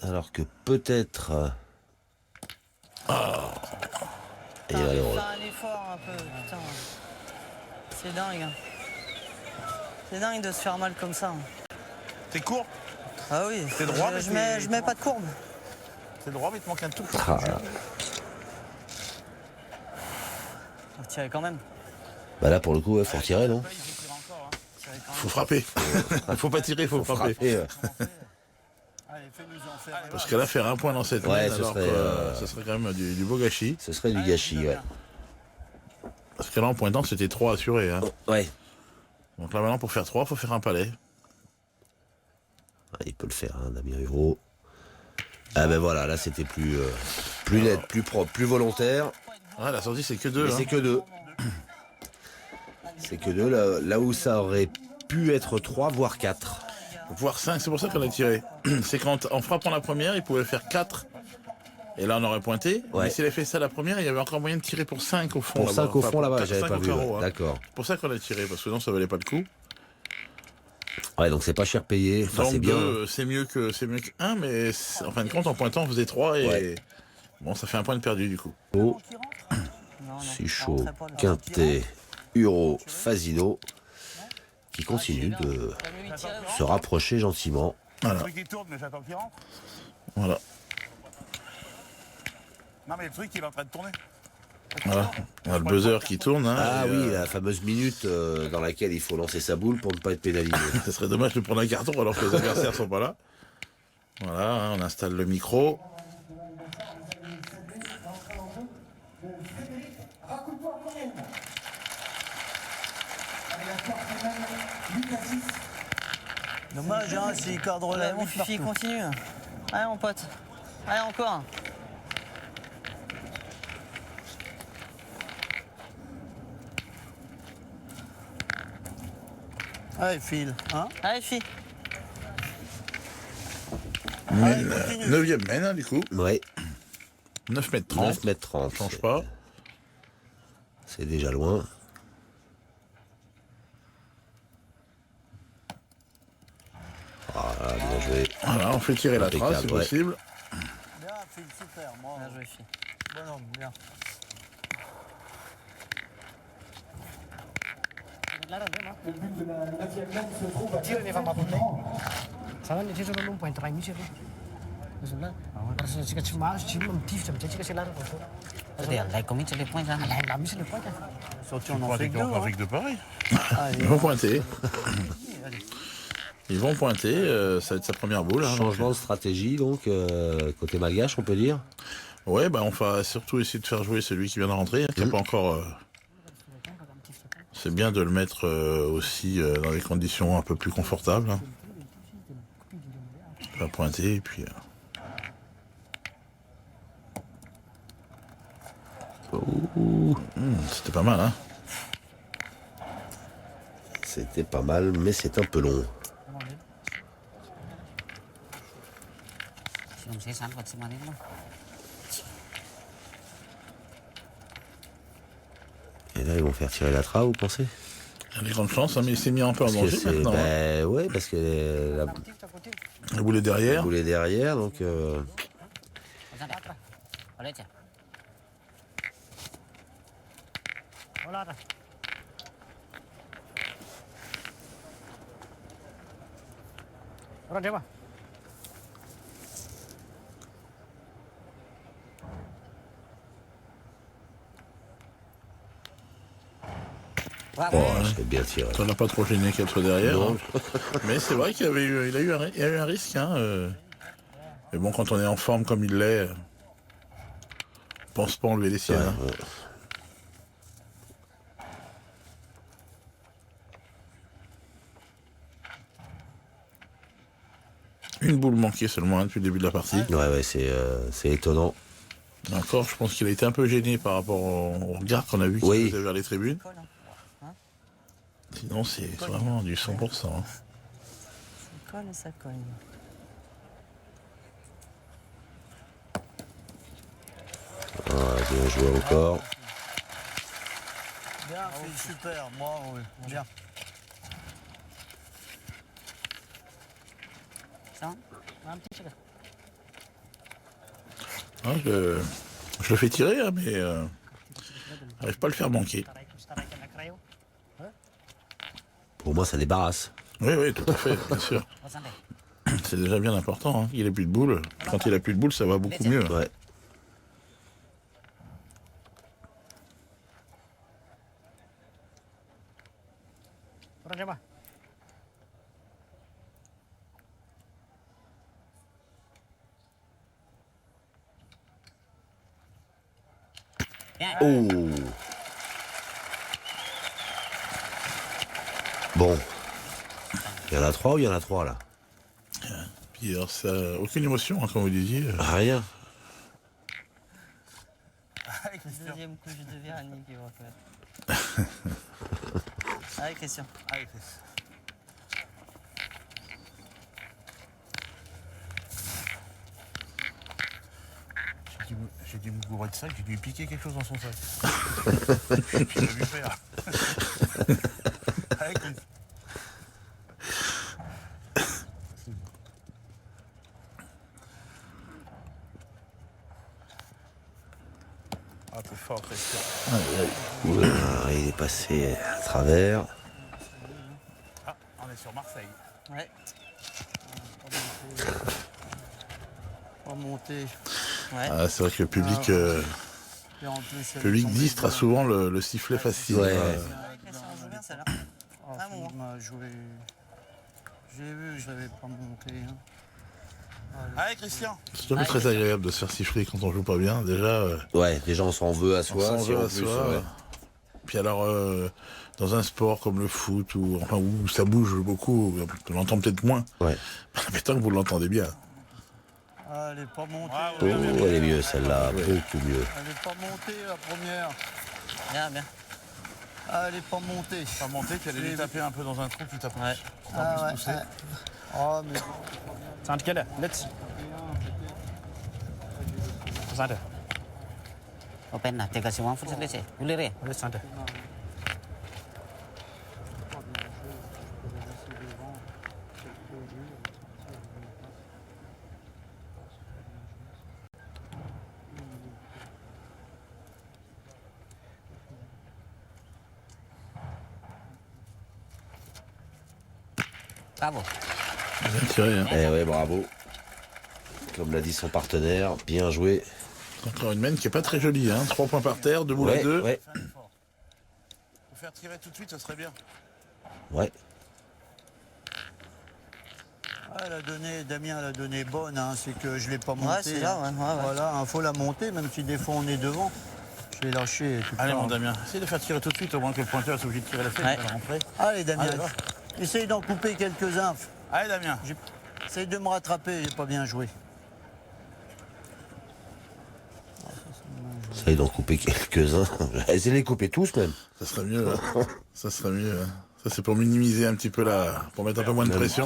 alors que peut-être... Et il est malheureux. Faire un effort un peu, putain. C'est dingue. C'est dingue de se faire mal comme ça. T'es court, Ah oui. T'es droit, mais Je mets pas de courbe. c'est droit, mais il te manque un tout petit Ah, Faut tirer quand même. bah là, pour le coup, il faut retirer, non? Faut frapper. Faut pas tirer, faut frapper. Et, Allez, fais-nous en faire. Parce que là, faire un point dans cette Ouais, mène, ce alors serait, que ce serait quand même du beau gâchis. ce serait du gâchis, ouais. Parce que là, en pointant, c'était 3 assurés. Hein. Ouais. Donc là, maintenant, pour faire 3, il faut faire un palais. Ah, il peut le faire, hein, Damien Hérault. Ah ben voilà, là c'était plus net, plus propre, plus volontaire. Ouais, la sortie, c'est que 2. Mais c'est que 2. C'est que 2, là où ça aurait pu être 3, voire 4. Voire 5, c'est pour ça qu'on a tiré. C'est quand, en frappant la première, il pouvait faire 4. Et là, on aurait pointé. Ouais. Mais s'il avait fait ça la première, il y avait encore moyen de tirer pour 5 au fond. Pour là-bas. 5 au fond Enfin, là-bas, pour j'avais 5 pas au vu. carreau, Ouais. hein. D'accord. C'est pour ça qu'on a tiré, parce que sinon, ça valait pas le coup. Ouais, donc c'est pas cher payé. Enfin, Donc c'est bien. 2, c'est mieux que 1, mais en fin de compte, en pointant, on faisait 3 et Ouais. bon, ça fait un point de perdu du coup. Oh, Qui rentre Non, non, c'est ça chaud. rentrait pas, le Quintet, Huro, Fasino, qui continue de se rapprocher gentiment. Le Voilà, truc il tourne, mais j'attends qu'il rentre. voilà, Non, mais le truc il est en train de tourner. voilà. On a le buzzer qui tourne. Hein, Ah et, oui, la fameuse minute dans laquelle il faut lancer sa boule pour ne pas être pénalisé. Ce serait dommage de prendre un carton alors que les adversaires sont pas là. Voilà, hein, on installe le micro. Dommage, hein, s'il cadre là, mon Fifi, continue. Allez, mon pote. Allez, encore. Allez, file. Hein? Allez, Fifi. 9e mène, hein, du coup. Ouais, 9 mètres 30. 9 mètres 30. Change pas. C'est déjà loin. Ah, bien joué. Voilà, on fait tirer la trace, Impeccable, c'est ouais. possible. Bien, file, super. Moi, Bien joué, Fifi. bonhomme, bien. Tiro ne fa mapunne. Sana ni tiro non può entrare in misero. Parce que tu marches, tu me tifes, tu me dis que c'est là. Allez, allez, combien tu les points, là? La mise le point. Sorti, on en fait deux. hein. de pareil. Ils vont pointer. Ils vont pointer, ça va être sa première boule. Hein, Changement de stratégie, donc, côté malgache, on peut dire. Ouais, bah on va surtout essayer de faire jouer celui qui vient de rentrer, qui n'a pas encore. C'est bien de le mettre aussi dans des conditions un peu plus confortables. Hein. Il va pointer et puis. C'était pas mal, hein. C'était pas mal, mais c'est un peu long. Sinon, c'est ça, votre semaine, là. Et là, ils vont faire tirer la trappe, vous pensez? Il y a des grandes chances, hein, mais il s'est mis un peu en Parce que danger c'est. maintenant. Hein. Ben, ouais, parce que la Le boulet derrière. boule est derrière, donc. Allez, tiens. Voilà. Ora dewa. Oh, c'est bien tiré. Ça n'a pas trop gêné qu'elle soit derrière. Non. Hein. Mais c'est vrai qu'il y avait eu, il y a eu un risque. Hein, Mais bon, quand on est en forme comme il l'est, pense pas enlever les siennes. Hein. Ouais. Une boule manquée seulement hein, depuis le début de la partie. Ouais, c'est étonnant. Encore, je pense qu'il a été un peu gêné par rapport au regard qu'on a vu qu'il Oui. faisait vers les tribunes. Colle, hein. Sinon, c'est vraiment du 100%. Hein. Ça colle et ça colle. Bien joué encore. Bien, file, super. Moi, oui. Bien. Ça? Hein, je le fais tirer, hein, mais j'arrive pas à le faire manquer. Pour moi, ça débarrasse. Oui, oui, tout à fait, bien sûr. C'est déjà bien important. Hein. Il n'a plus de boule. Quand il a plus de boule, ça va beaucoup mieux. Ouais. Ora dewa. Oh. Bon. Il y en a 3 ou il y en a 3 là? Puis alors, ça, aucune émotion, hein, comme vous disiez. Rien. Deuxième couche de vernis qui va faire. Allez, Christian. Allez, Chris. J'ai dû me gourer de sac, j'ai dû lui piquer quelque chose dans son sac. Je l'ai vu faire. Allez, Chris. Oula, il est passé à travers. Ah, on est sur Marseille. Ouais. Pas monter. Ouais. Ah, c'est vrai que le public, Et en plus, elle public est tombée 10 très dedans. souvent le sifflet facile. Ouais. Christian, on joue bien celle-là. Ah, Ah, bon. Philippe m'a joué. J'ai vu, je l'avais pas monté. Hein. Allez, Christian. C'est toujours très agréable de se faire siffler quand on joue pas bien. Déjà, Ouais, déjà on s'en veut à on soi. s'en si veut en à plus, soi. ouais. Puis alors, dans un sport comme le foot, ou enfin où ça bouge beaucoup, on l'entend peut-être moins. Ouais. Mais tant que vous l'entendez bien. Ah, elle est pas montée. Bravo. Oh, elle est mieux celle-là, beaucoup mieux. Elle est pas montée la première. Bien, bien. Ah, elle est pas montée. Pas monter, puis aller lui taper un peu dans un trou, tu tapes. Ouais. Ah, ouais, pousser. ouais. Ah, mais Sant كده let's Sant Open lah, tega si Wangfut selesai. Boleh re? let's Sant Bravo. Bien tiré, hein. Eh ouais, bravo. Comme l'a dit son partenaire, bien joué. Encore une mène qui est pas très jolie, hein. 3 points par terre, 2 boules à Ouais, 2. ouais, Faut faire tirer tout de suite, ça serait bien. ouais. ah, elle a donné, Damien l'a donné bonne, hein, c'est que je l'ai pas montée. c'est là, ouais, ouais, ouais. Voilà, il faut la monter, même si des fois on est devant. Je l'ai lâché. tout Allez, le mon temps. Damien, essaye de faire tirer tout de suite, au moins que le pointeur soit obligé de tirer la fête, Ouais. il va rentrer. Allez, Damien, Allez, va. essaye d'en couper quelques-uns. Allez, Damien. Essaye de me rattraper, j'ai pas bien joué. Essaye d'en couper quelques-uns. Essayez de les couper tous même. Ça serait mieux, hein. Ça serait mieux, hein. Ça, c'est pour minimiser un petit peu pour mettre un peu moins de pression.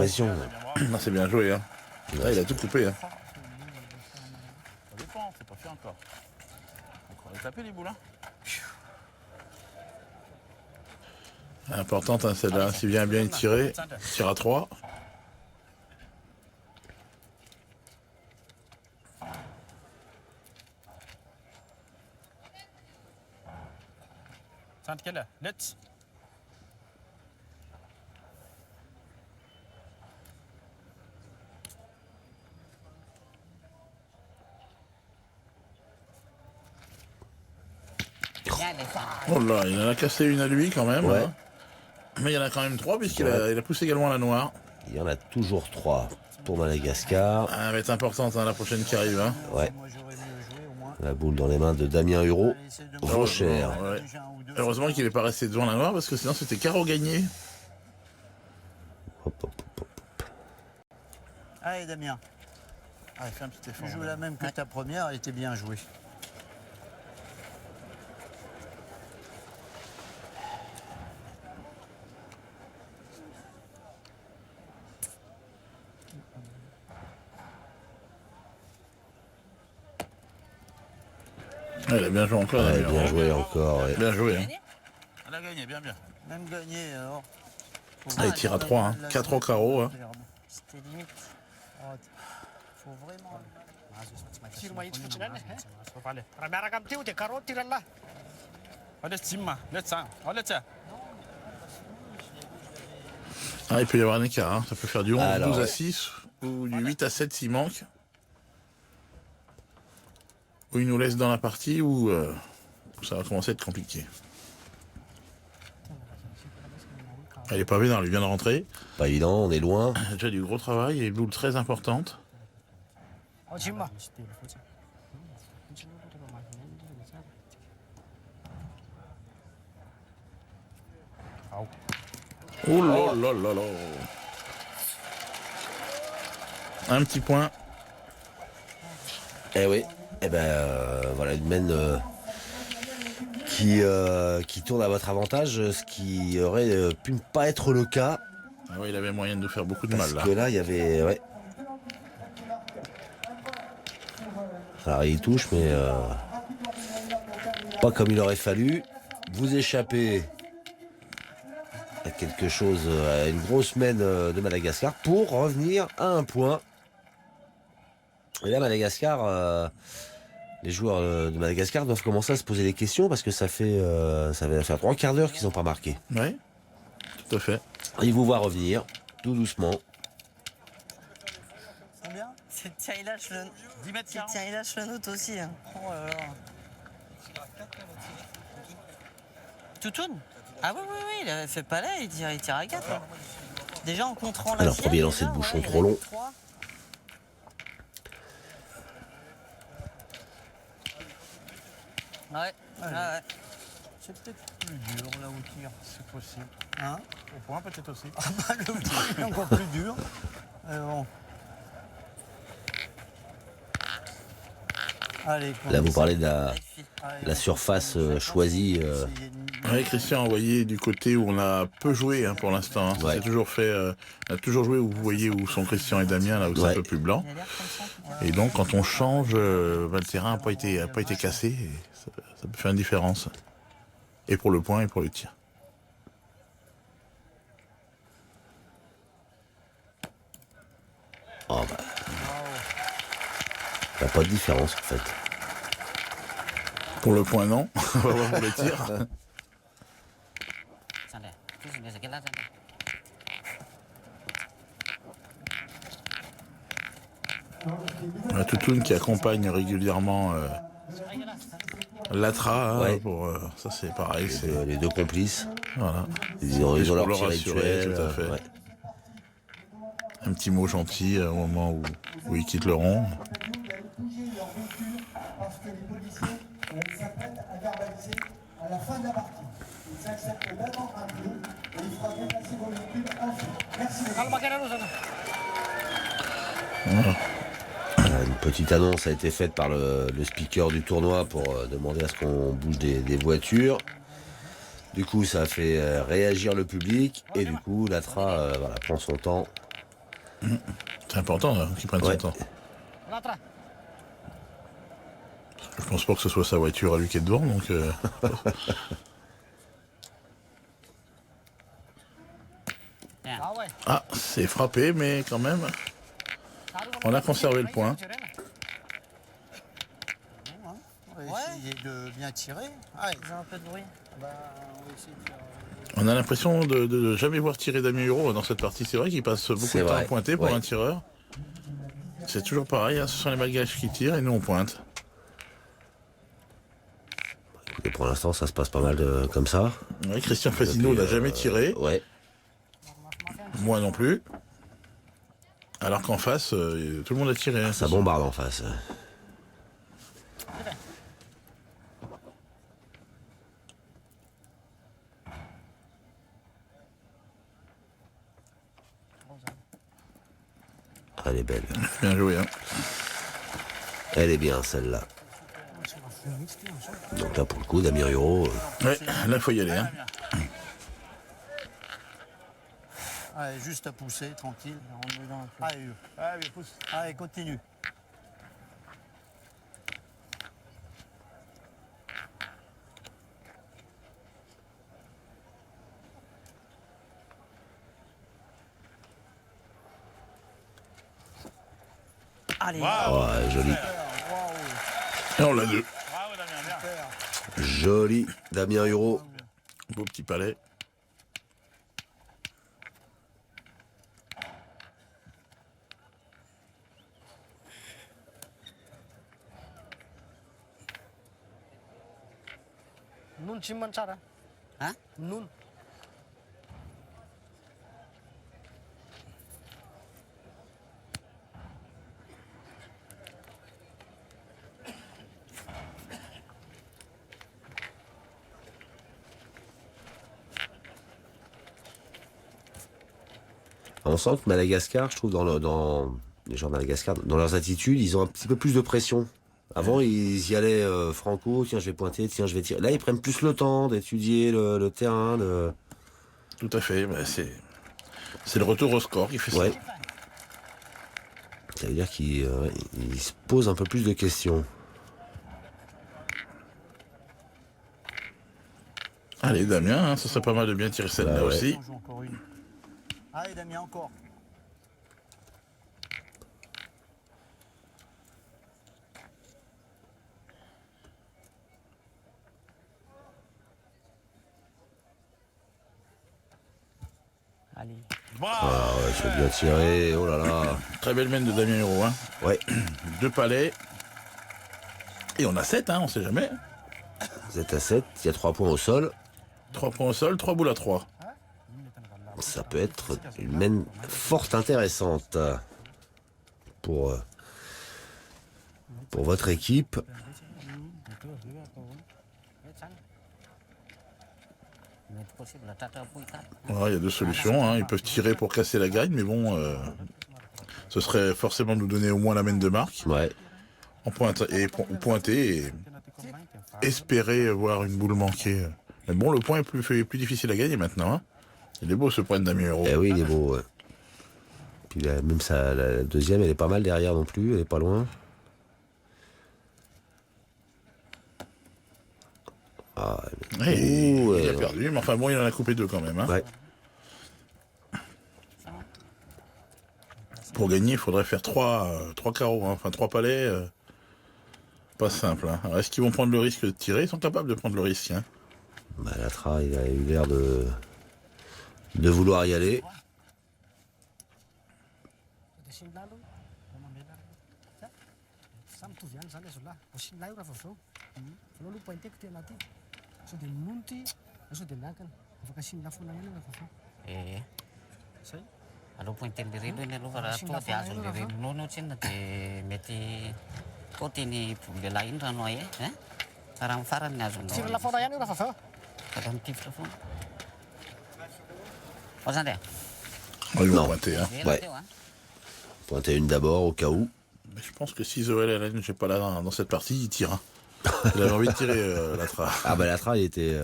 Non, c'est bien joué, hein. Là, il a tout coupé, hein. Ça dépend, c'est pas fait encore. Encore les taper, les boules, hein. Importante, hein, celle-là. S'il vient bien tirer, tire à 3. Sant كده let's Bien, les femmes. Oh là, il en a cassé une à lui quand même. Ouais. Hein. Mais il y en a quand même 3 puisqu'il il a poussé également la noire. Il y en a toujours 3 pour Madagascar. Ah, elle va être importante, hein, la prochaine qui arrive, hein. Ouais. Moi, j'aurais mieux joué au moins. La boule dans les mains de Damien Hureau. Allez, essaye de me Vaut cher. Ouais. Déjà un ou deux. Heureusement qu'il n'est pas resté devant la noire parce que sinon c'était carreau gagné. Hop, hop, hop. Allez, Damien, Allez, fais un petit effort. tu joues la même que ta première, elle était bien jouée. Ouais, il a bien joué encore. Ouais, Damien. bien joué encore. Ouais. Bien joué, hein. Elle a gagné, bien, bien. Même gagné, alors. Ah, il tire à 3, hein. 4 au carreau, hein. C'était limite. Faut vraiment. Tire ما يتفتش لنا شوف عليه راه ما رقم تيو تكرر تير الله let's تيما let's let's Ah, il peut y avoir un écart, hein. Ça peut faire du 11, Alors, 12 à ouais. 6 ou du 8 à 7 s'il manque. Ou il nous laisse dans la partie ou ça va commencer à être compliqué. Elle est pas vénère, elle vient de rentrer. Pas évident, on est loin. Il y a déjà du gros travail et une boule très importante. تيما Oh là là là là. Un petit point. Eh oui. Eh ben voilà une mène qui tourne à votre avantage, ce qui aurait pu ne pas être le cas. Ah ouais, il avait moyen de nous faire beaucoup de Parce mal là. que là, il y avait. Ouais. Alors il touche, mais pas comme il aurait fallu. Vous échappez à quelque chose, à une grosse mène de Madagascar pour revenir à un point. Et là, Madagascar Les joueurs de Madagascar doivent commencer à se poser des questions parce que ça va faire 3 quarts d'heure qu'ils n'ont pas marqué. Oui, tout à fait. Ils vous voient revenir, tout doucement. Combien? Tiens, il lâche le... 10 mètres 40. Tiens, il lâche le nôtre aussi. Hein. Oh là là. Toutoun? Ah oui, oui, oui, il avait fait palais, il tire à 4. Hein. Déjà en contrant la Alors, sienne, premier lancer déjà, de bouchon ouais, trop long. 3. Ouais, ouais, ouais. C'est peut-être plus dur là au tir, c'est possible. Hein? Au point peut-être aussi. Ah bah, le point est encore plus dur. Bon. Allez, Là, vous parlez de Allez, la surface choisie. Oui, Christian a envoyé du côté où on a peu joué hein, pour l'instant. Hein. Ouais. C'est toujours fait. On a toujours joué où vous voyez où sont Christian et Damien, là où c'est Ouais. un peu plus blanc. il a l'air comme ça, en tout cas. Et donc, quand on change, le terrain n'a pas été cassé. Et ça peut faire une différence. Et pour le point et pour le tir. Oh, bah. Il n'y a pas de différence en fait. Pour le point, non. On va voir pour le tir. On a Toutoun qui accompagne régulièrement Latra. Hein, Ouais. ça, c'est pareil. Les deux complices. Voilà. Ils ont Pour leur le tir rassurer, rituel. tout à fait. Ouais. Un petit mot gentil au moment où ils quittent le rond. Parce que les policiers s'apprêtent à verbaliser à la fin de la partie. Ils acceptent d'attendre un peu et il fera déplacer vos véhicules ensuite. Merci. Voilà, une petite annonce a été faite par le speaker du tournoi pour demander à ce qu'on bouge des voitures. Du coup, ça a fait réagir le public et du coup, Latra voilà, prend son temps. C'est important hein, qu'ils prennent Ouais. son temps. Je pense pas que ce soit sa voiture à lui qui est devant, donc. Ah ouais. Ah, c'est frappé, mais quand même, on a conservé le point. On va essayer de bien tirer. Allez. J'ai un peu de bruit. Bah, on va essayer de faire... On a l'impression de jamais voir tirer Damien Huro dans cette partie. C'est vrai qu'il passe beaucoup C'est de temps vrai, à pointer pour ouais. un tireur. C'est toujours pareil, hein, ce sont les Malgaches qui tirent et nous on pointe. Et pour l'instant, ça se passe pas mal comme ça. Ouais, Christian Fasino n'a jamais tiré, Ouais. moi non plus. Alors qu'en face, tout le monde a tiré. Hein, Ça bombarde en face. Elle est belle. Bien joué. Hein. Elle est bien celle-là. Donc là pour le coup, Damien Huro. Ouais, là il faut y aller. Hein. Allez, juste à pousser, tranquille. Il rentre dedans un peu. Allez, Allez, pousse. allez, continue. Allez, Ouais, joli. Et on l'a deux. Bravo Damien, bien. Joli Damien Huro. Beau petit palais. Nun simpan cara. Hein? Nun. On sent que Madagascar, je trouve, dans les joueurs de Madagascar, dans leurs attitudes, ils ont un petit peu plus de pression. Avant, ils y allaient franco, tiens, je vais pointer, tiens, je vais tirer. Là, ils prennent plus le temps d'étudier le terrain. Tout à fait. Bah, c'est le retour au score qui fait ça. Ouais. Ça veut dire qu'ils ils se posent un peu plus de questions. Allez Damien, hein, ça serait pas mal de bien tirer celle-là Bah ouais. aussi. On joue encore une. Allez, Damien, encore. Allez. Ah ouais, c'est bien tiré. Oh là là. Très belle main de Damien Hérault. Hein. Ouais. 2 palets. Et on a 7, hein, on sait jamais. Vous êtes à 7, il y a 3 points au sol. 3 points au sol, 3 boules à 3. Ça peut être une main fort intéressante pour votre équipe. Voilà, il y a 2 solutions. Hein. Ils peuvent tirer pour casser la gagne, mais bon, ce serait forcément nous donner au moins la main de marque. Ouais. En pointer et espérer voir une boule manquée. Mais bon, le point est plus difficile à gagner maintenant. Hein. Il est beau ce point de Damien Hérault. Eh oui, il est beau. Ouais. Puis même la deuxième, elle est pas mal derrière non plus, elle est pas loin. Ah, il a perdu, mais enfin bon, il en a coupé 2 quand même. Hein. Ouais. Pour gagner, il faudrait faire 3 carreaux, hein. Enfin 3 palets. Pas simple. Hein. Alors, est-ce qu'ils vont prendre le risque de tirer? Ils sont capables de prendre le risque. Hein. Bah, Latra, il a eu l'air de vouloir y aller. Aloha pointer relo iny aloha raha toa dia azon'le renonao tsinona dia mety kaotiany lehilahy iny rano ay e raha amin'ny farany azonao Tirala foana ihany io raha fa raha mitifitra foana ohatrany dia Ils vont Non. pointer. Hein. Ouais. Pointer une d'abord au cas où. Mais je pense que si Zoé Hélène, j'ai pas là dans cette partie, il tire. Hein. Il avait envie de tirer Latra. Ah bah Latra, il était,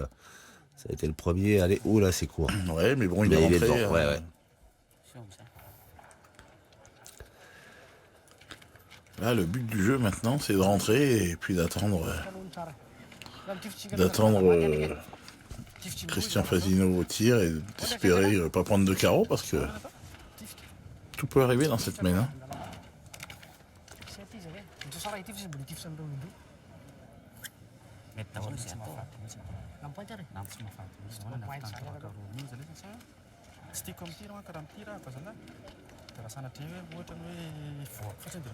ça a été le premier. Allez, oh là, c'est court. Ouais, mais bon, il Mais est il est rentré. devant, ouais. Là, le but du jeu maintenant, c'est de rentrer et puis d'attendre Christian Fasino au tir et d'espérer pas prendre de carreau parce que tout peut arriver dans cette main. Hein. mety daholo izay atao Tsy tiako amin'ny tir manko raha amin'ny tir fa zany dia raha sanatria hoe ohatra ny hoe voako fotsiny dia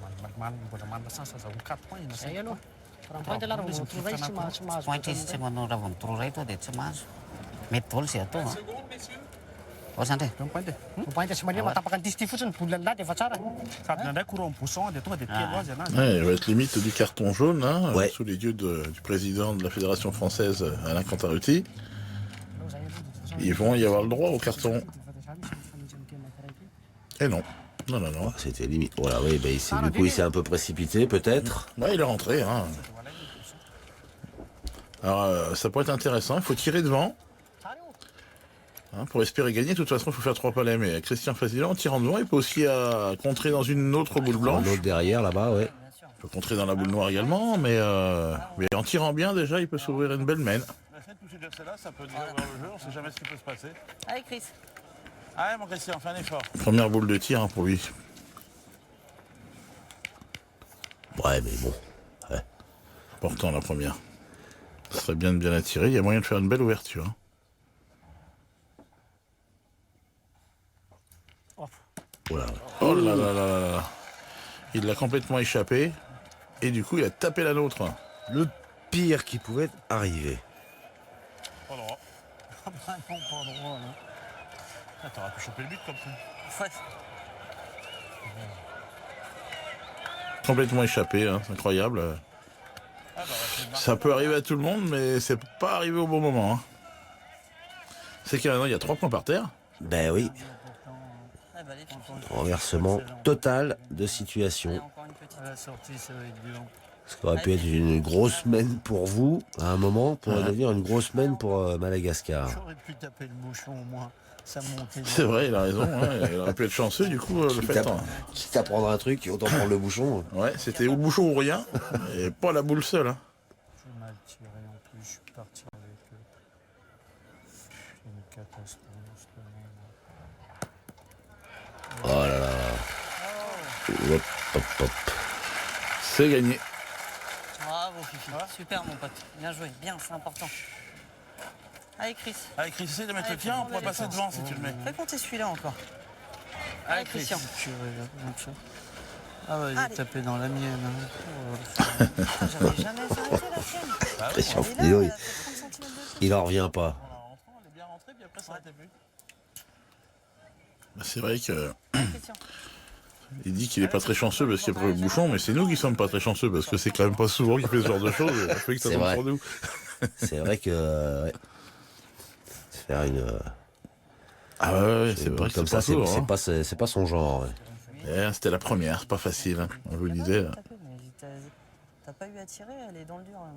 mbola manana chance azahoana 4 points. Zay aloha. Raha pointe lara vao troray tsy mahazo. point izy tsy manao raha vao mitororay to dia tsy mahazo mety daholo izay atao a ohatrany dia Pointe tsy malia matapaka ny tisy fotsiny bola lahy dia efa tsara. Sady nandray courant en bousson dia tonga dia telo azy anazy. Ouais, il va être limite du carton jaune hein, Ouais. sous les yeux du président de la Fédération française Alain Cantarutti. Ils vont y avoir le droit au carton. Et non. Non, non, non. C'était limite. Voilà, oui, bah, du coup, il s'est un peu précipité, peut-être. Ouais, il est rentré. Hein. Alors, ça pourrait être intéressant. Il faut tirer devant. Hein, pour espérer gagner, de toute façon, il faut faire 3 palets. Mais Christian Fasino, en tirant devant, il peut aussi contrer dans une autre boule Un blanche. autre derrière, là-bas, ouais. Il peut contrer dans la boule noire également. Mais en tirant bien, déjà, il peut s'ouvrir une belle main. La toucher de celle-là, ça peut déjà ouvrir le jeu, on ne sait jamais ce qui peut se passer. allez Chris Allez mon Christian, fais un effort. Première boule de tir hein, pour lui. Ouais, mais bon. Important la première. Ce serait bien de bien attirer. Il y a moyen de faire une belle ouverture. Hein. Oh là. Oh là là là là là. Il l'a complètement échappé. Et du coup, il a tapé la nôtre. Le pire qui pouvait arriver. Pas droit. vraiment pas droit là Ah, t'aurais pu choper le but comme ça. ouais. Complètement échappé. Hein. C'est incroyable. Ah, bah, Ça peut arriver à tout le monde, mais c'est pas arrivé au bon moment. Hein. C'est qu'il y a 3 points par terre. Ben oui. Ah bah les filles. Renversement total de situation. Encore une petite. À la sortie, ça va être violent. Ce qui aurait pu être une grosse semaine pour vous, à un moment, pourrait devenir une grosse semaine pour Madagascar. J'aurais pu taper le bouchon au moins. Ça montait. C'est vrai, il a raison. Ouais. Il aurait pu être chanceux, du coup, le fait. Hein. Quitte à prendre un truc, autant prendre le bouchon. Ouais, c'était ou bouchon ou rien. Et pas la boule seule. Hein. J'ai mal tiré en plus. Je suis parti avec une catastrophe. Oh là là. Hop, hop, hop. C'est gagné. Bravo Fifi, super mon pote, bien joué, bien, c'est important. Allez, Chris. Allez, Chris, essaye de mettre Allez, le tien, on fais pourrait tomber passer les devant si tu le mets. Fais compter celui-là encore. Allez, Chris. Christian. Purée, là, comme ça. Ah ouais, Allez. j'ai tapé dans la mienne. Hein. Oh, Putain, j'avais jamais arrêté la tienne. Christian Elle est là, Fadilo, elle a fait 30 centimètres de plus. il en revient pas. Elle est bien rentrée, puis après ça n'arrêtait plus. C'est vrai que. Christian. Il dit qu'il est pas très chanceux parce qu'il y a pas le bouchon, mais c'est nous qui sommes pas très chanceux parce que c'est quand même pas souvent qu'il fait ce genre de choses. Il a fallu que ça C'est tombe vrai. sur nous. C'est vrai que ouais. Faire une Ah ouais, c'est vrai que comme c'est pas ça, souvent, c'est hein. pas c'est pas son genre. Ouais. C'était la première, c'est pas facile. Hein. On vous le disait. Là. Tapé, mais t'as pas eu à tirer, elle est dans le dur. Là.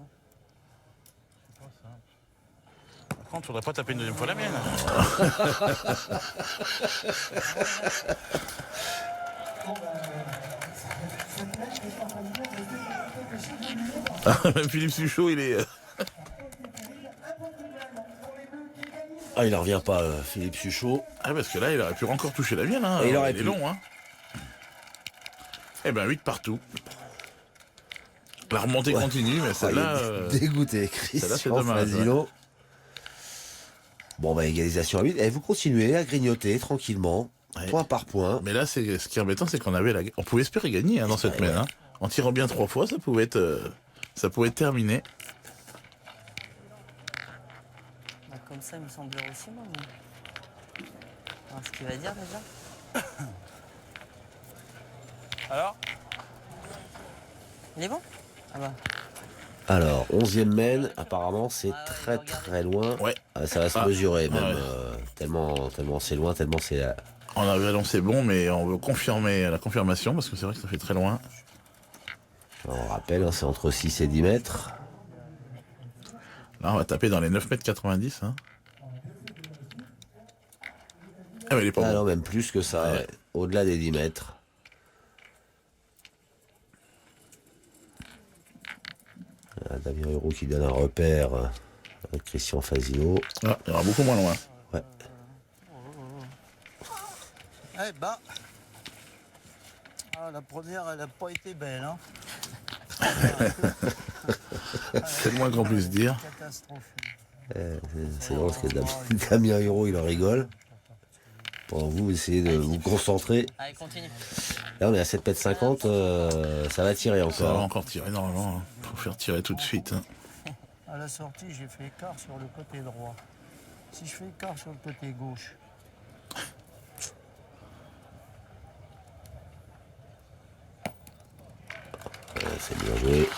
Par contre, faudrait pas taper une deuxième fois la mienne. Même Philippe Suchot, il est. Ah, il en revient pas, Philippe Suchot. Ah, parce que là, il aurait pu encore toucher la mienne. Hein. Et il aurait est pu. long, hein. Eh ben, 8 partout. La remontée continue, mais celle-là. Dégoûté, celle-là, c'est Christian dommage. Fazilo. Bon, bah, égalisation à 8. Et vous continuez à grignoter tranquillement, Ouais. point par point. Mais là, ce qui est embêtant, c'est qu'on avait on pouvait espérer gagner hein, dans cette main. Hein. En tirant bien 3 fois, ça pouvait être terminé. Bah, comme ça, il me semble aussi, moi. Mais... Alors, ce qu'il va dire déjà. Alors Il est bon? Ah bah. Alors, 11e main, apparemment, c'est très très loin. Ouais. Ça va se Ah. mesurer, même. Ouais. Tellement c'est loin, tellement c'est. On avait annoncé bon, mais on veut confirmer la confirmation parce que c'est vrai que ça fait très loin. On rappelle, hein, c'est entre 6 et 10 mètres. Là, on va taper dans les 9,90 m. Hein. Ah, mais il est pas Ah bon. non, même plus que ça, Ouais. ouais. Au-delà des 10 mètres. Damien Hérault qui donne un repère à Christian Fazilo. Ah, il y aura beaucoup moins loin. Ouais. Eh ben. Ah, la première, elle n'a pas été belle. Hein. C'est le moins qu'on puisse dire. Catastrophe. C'est drôle parce que Damien Hérault, il en rigole. Pendant que vous essayez de vous concentrer. Allez, continue. Là, on est à 7,50 m. Ça va tirer Ça va encore. encore tirer normalement. Hein. Faut faire tirer tout de suite. Hein. À la sortie, j'ai fait écart sur le côté droit. Si je fais écart sur le côté gauche, C'est bien joué.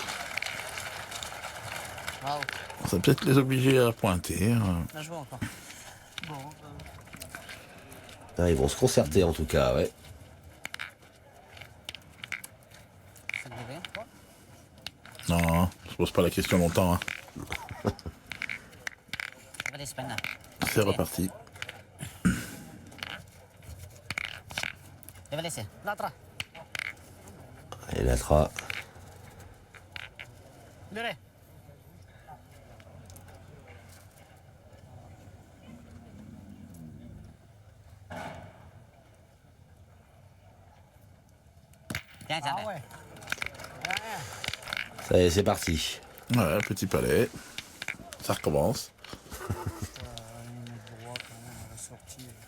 Bravo. Ça va peut-être les obliger à pointer. Hein. Bien joué encore. bon, Ah, ils vont se concerter en tout cas, ouais. C'est le bébé. Non, on se pose pas la question longtemps. Hein. Va l'Espagne là. C'est reparti. Il va laisser. L'autre. Et Latra. Luré. Tiens, tiens. ah ouais. Ça y est, c'est parti. Ouais, petit palais. Ça recommence.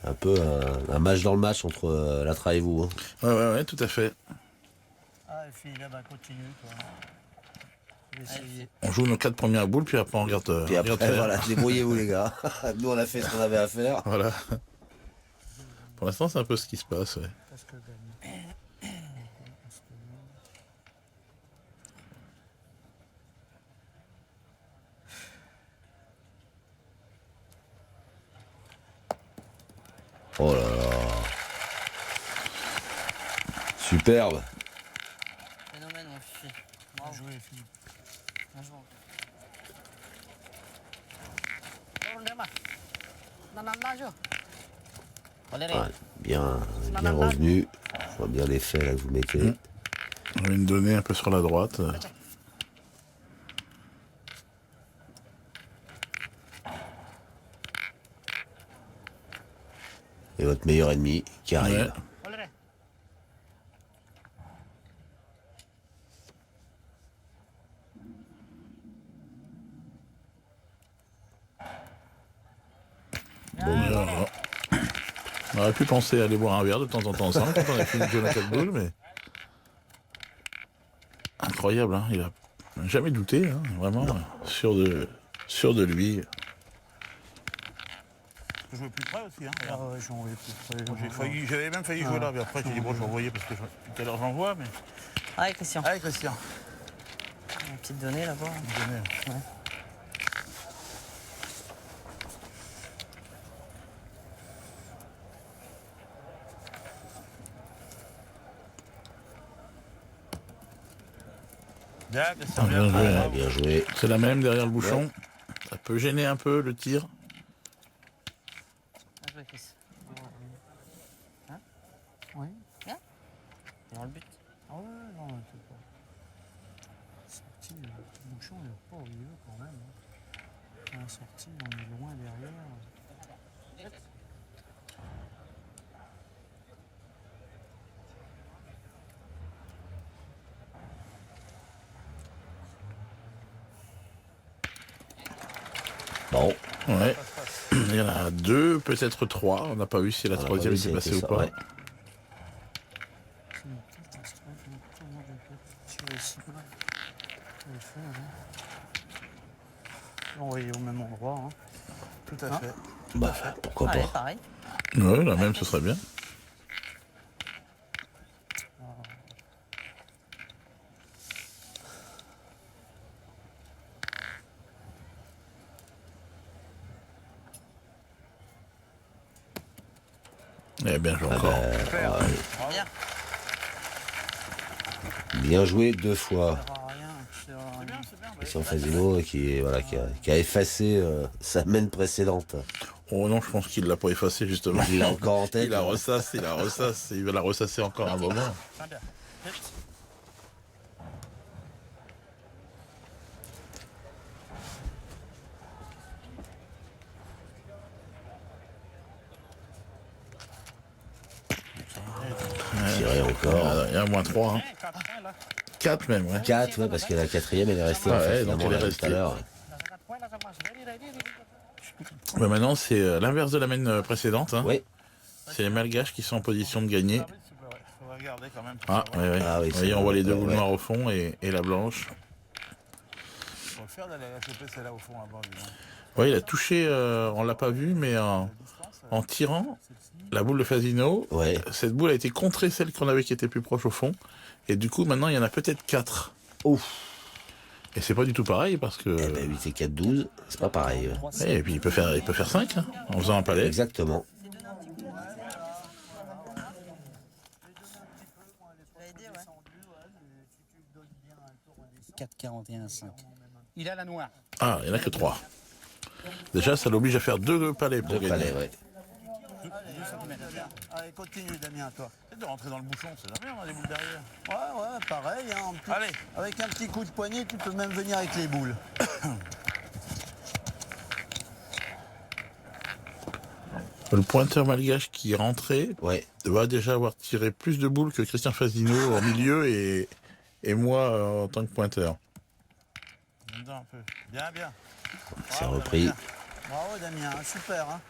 Un peu un match dans le match entre Latra et vous. Hein. Ouais, tout à fait. Ah, et puis là, bah, continue, toi. Je vais essayer. On joue nos 4 premières boules, puis après on regarde. Puis après, regarde faire. voilà, débrouillez-vous les gars. Nous, on a fait ce qu'on avait à faire. Voilà. Pour l'instant, c'est un peu ce qui se passe. Ouais. Parce que gagne. Oh là là. Superbe. Phénomène, mon fifi. Bien joué, Philippe. Bien joué. Ouais, bien revenu. Je vois bien l'effet là que vous mettez. On va une donnée un peu sur la droite. Et votre meilleur ennemi qui arrive. Ouais. On aurait pu penser à aller boire un verre de temps en temps ensemble quand on a fini de jouer à 4 boules, mais... Incroyable, hein, il a jamais douté, hein, vraiment, sûr de lui. Je jouais plus près aussi. Hein, Ah ouais, j'ai envoyé plus près. j'avais même failli jouer là, mais après j'ai dit bon, je vais envoyer parce que tout à l'heure j'en vois, mais. Allez, Christian. Allez, Christian. Une petite donnée là-bas. Donnez. Ouais. Bien, Christian, Ah, bien bien. joué. Ah, bien joué. C'est la même derrière le bouchon. Ça peut gêner un peu le tir. Bien joué, Chris. Oui. Dans le but. Ah ouais, non, c'est pas. Sorti, le bouchon, il est pas où il veut quand même. Hein. La sortie, on est loin derrière. Bon. Ouais. Il y en a 2, peut-être 3. On n'a pas vu si la On a pas troisième vu si était passée était ou ça, pas. ouais. C'est une catastrophe. Comment je peux tirer ici là? Je vais le faire, hein. Envoyer au même endroit. Hein. Tout à fait. Bah, pourquoi Allez, pas. pareil. Ouais, la même, ce serait bien. Eh bien, joué encore. Bien. Bien joué 2 fois. Ça sert à rien. Ça sert à rien. Christian Fasino qui a effacé sa main précédente. Oh non, je pense qu'il l'a pas effacé, justement. Il l'a encore en tête. Il la ressasse. Il va la ressasser encore un moment. Tiré encore. Il y a moins 3. Hein. 4 même, ouais. 4, ouais, parce que la quatrième, elle est restée Ah en fait, ouais, donc finalement, elle est là, restée. tout à l'heure. Mais maintenant, c'est l'inverse de la main précédente. Hein. Oui. C'est les Malgaches qui sont en position de gagner. Faut regarder quand même. Ah, oui, oui. Ah oui, Vous voyez, c'est on voit les deux ouais, boules ouais. noires au fond et la blanche. Faut le faire d'aller la choper celle-là au fond avant. Oui, il a touché, on l'a pas vu, mais en tirant la boule de Fasino, Ouais. cette boule a été contrée celle qu'on avait qui était plus proche au fond. Et du coup, maintenant, il y en a peut-être 4. Ouf. Et c'est pas du tout pareil parce que. Eh ben 8 et 4, 12, c'est pas pareil. Et puis il peut faire 5 hein, en faisant un palais. Exactement. Tu l'as aidé, ouais. 4,41 5. Il a la noire. Ah, il n'y en a que 3. Déjà, ça l'oblige à faire 2 palais pour 2 gagner. palais, ouais. Allez, continue, Damien, toi. C'est de rentrer dans le bouchon, c'est la merde, on a des boules derrière. Ouais, pareil. Hein, Allez. avec un petit coup de poignet, tu peux même venir avec les boules. Le pointeur malgache qui est rentré Ouais. va déjà avoir tiré plus de boules que Christian Fasino au milieu et moi en tant que pointeur. Dedans un peu. Bien, bien. C'est repris. Bravo Damien, super. Hein.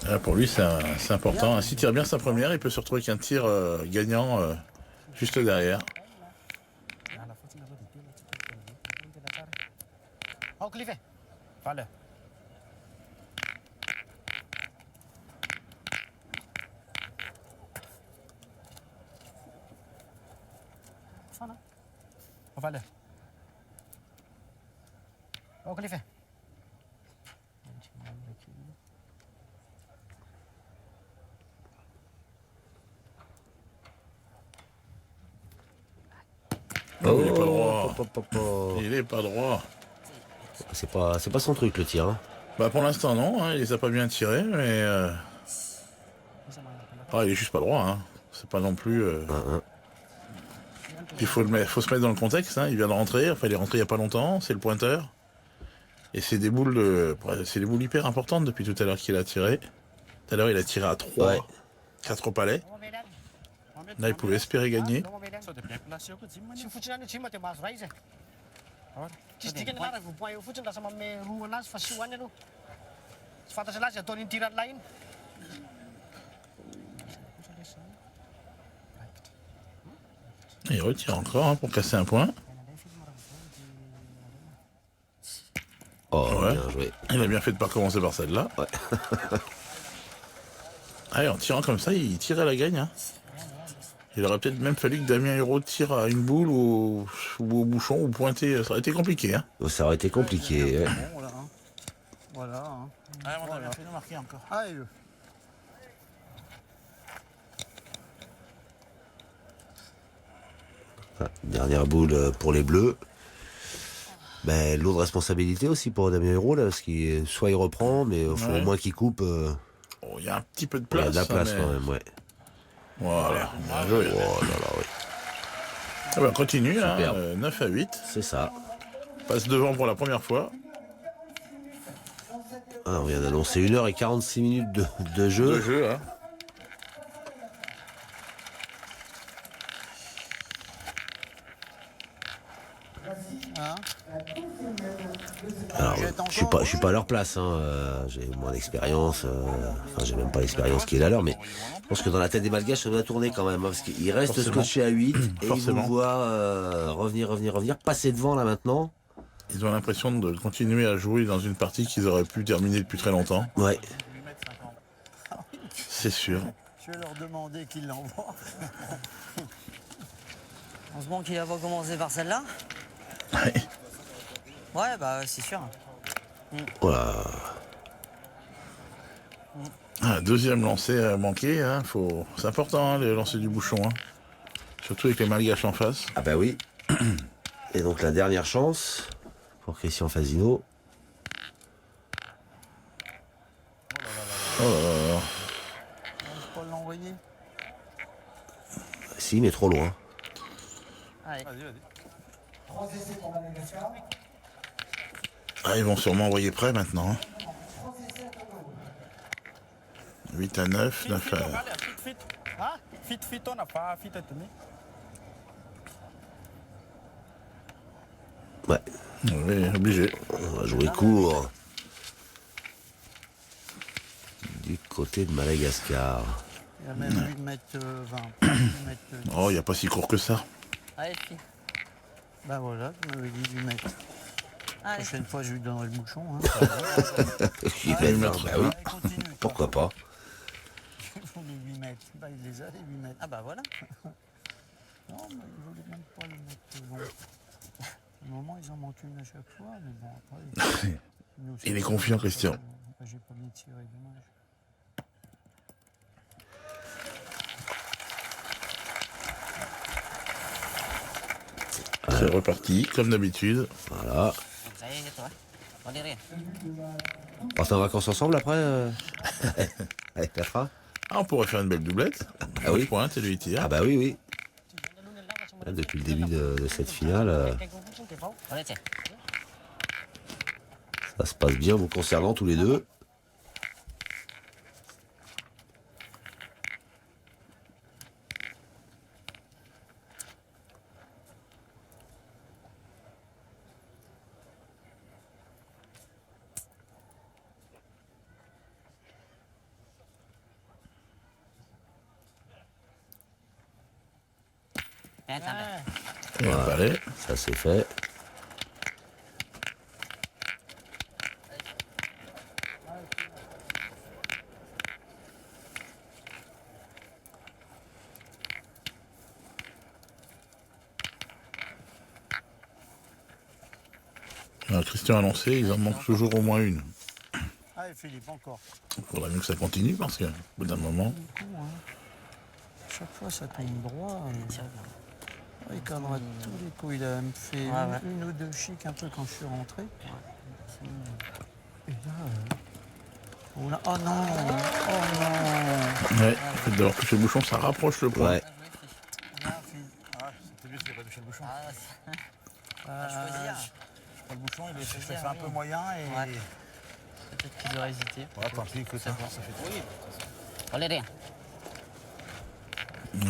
Là, pour lui, c'est important. S'il tire bien sa première, il peut se retrouver qu'un tir gagnant juste derrière. Oh, Cliffé. Allez. Voilà. Oh, Cliffé. Oh, il est pas droit. Hop, hop, hop. Il est pas droit. C'est pas son truc le tir. Hein. Bah pour l'instant non, hein, il les a pas bien tirés, mais il est juste pas droit. Hein. C'est pas non plus. Il faut se mettre dans le contexte. Hein. Il vient de rentrer. Enfin, il est rentré il y a pas longtemps. C'est le pointeur. Et c'est des boules hyper importantes depuis tout à l'heure qu'il a tiré. Tout à l'heure, il a tiré à 3, Ouais. 4 au palais. Là, il pouvait espérer gagner. Ça t'es bien placé au côté, Si fotsiny any tsy mba dia mahazo ray izy tsisy dikany lara vopoa eo fotsiny lasa manome roa anazy fa sioany aloha fantasy azy ataony tirany lainy. Il retire encore hein, pour casser un point. Oh, Ouais. bien joué. Il a bien fait de pas commencer par celle-là. Ouais. Allez, en tirant comme ça, il tirait la gagne. Hein. Il aurait peut-être même fallu que Damien Huro tire à une boule ou au bouchon ou pointer. Ça aurait été compliqué. Hein. Ça aurait été compliqué. Ouais. Bon, là, hein. Voilà. Hein. Ouais, on a bien fait de marquer encore. Allez, Dernière boule pour les Bleus. Ben, l'eau de responsabilité aussi pour Damien Huro, là, parce qu'il soit il reprend, mais il faut Ouais. au moins qu'il coupe. Oh, il y a un petit peu de Il y place. a de la place mais- quand même, ouais. Voilà, bien joué. Oh là là, oui. Ah ben, continue, hein, Superbe. 9 à 8. C'est ça. Passe devant pour la première fois. Ah, on vient d'annoncer 1h46 minutes de jeu. De jeu, hein. Alors, je suis pas à leur place, hein. J'ai moins d'expérience. Enfin, j'ai même pas l'expérience qui est la leur, mais je pense que dans la tête des Malgaches, ça doit tourner quand même, hein, parce qu'ils restent Forcément. scotchés à 8 et ils Forcément. vont voir revenir, passer devant là maintenant. Ils ont l'impression de continuer à jouer dans une partie qu'ils auraient pu terminer depuis très longtemps. Ouais. C'est sûr. je vais leur demander qu'ils l'envoient. Heureusement qu'il a pas commencé par celle-là. Ouais. Ouais, bah c'est sûr. Voilà. Ah, deuxième lancé manqué, hein, c'est important hein, les lancers du bouchon. Hein. Surtout avec les Malgaches en face. Ah bah oui. Et donc la dernière chance pour Christian Fazino. Oh là là là. Je peux l'envoyer. Si, mais trop loin. Allez. Vas-y, vas-y. 3 essais pour Madagascar. Ah, ils vont sûrement envoyer près maintenant. Hein. 3 essais à Togo. 8 à 9, 9 Fit, à... allez, fit. Ah, fit, on n'a pas fit à tenir. Ouais. Oui, obligé. On va jouer court. Du côté de Madagascar. Il a même 8 mètres 20. 8 mètres 10. Oh, il n'y a pas si court que ça. Allez, fille. Bah voilà, tu m'avais dit 8 mètres. La Allez. prochaine fois, je lui donnerai le bouchon. Hein. Il va mettre, bah oui. Allez, continue. toi. Pourquoi pas. Il faut les 8 mètres. Bah, il les a, les 8 mètres. Ah bah voilà. Non, mais il voulait même pas les mettre long. Au moment, ils en manquent une à chaque fois, mais bon, après... nous, Il est confiant, Christian. Bah, j'ai pas bien tiré, dommage. C'est reparti, comme d'habitude. Voilà. Ça y est, toi. On est rien. On part en vacances ensemble après avec la fra. Ah, on pourrait faire une belle doublette. Ah oui. Pointe et lui il tire. Ah bah oui, oui. Là, depuis le début de cette finale, Allez, tiens. ça se passe bien vous concernant tous les deux. Attends. Et un palais. Ça c'est fait. Alors, Christian a lancé, il en manque toujours au moins une. Allez, Philippe, encore. Il faudrait mieux que ça continue parce qu'au bout d'un moment. Du coup, hein, chaque fois, ça tombe droit. Il cadre à tous les coups. Il a même fait Ouais. une ou deux chics un peu quand je suis rentré. Et là... oh, là, oh non. Oh non. Ouais, le fait d'avoir touché le bouchon, ça rapproche le point. Ouais. Là, Philippe. Ah, c'était lui qui avait touché le bouchon. À choisir. Le bouchon, il est fait un peu moyen et... Ouais. Peut-être qu'il aurait hésité. Ouais, tant pis, écoute, hein, ça fait trop. On est rien.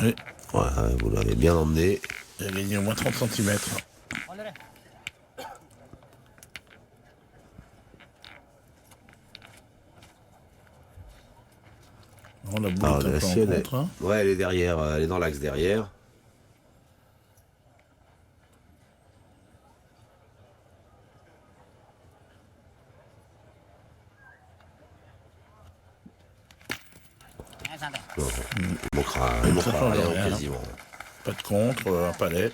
Oui, Ouais, vous l'avez bien emmené. il a gagné au moins 30 cm. On est rien. Oh, la boule Alors, est un la peu en sienne, contre, hein. ouais, elle est derrière, elle est dans l'axe derrière. Non, il manquera Ça change rien rien, hein. quasiment. Pas de contre, un palais.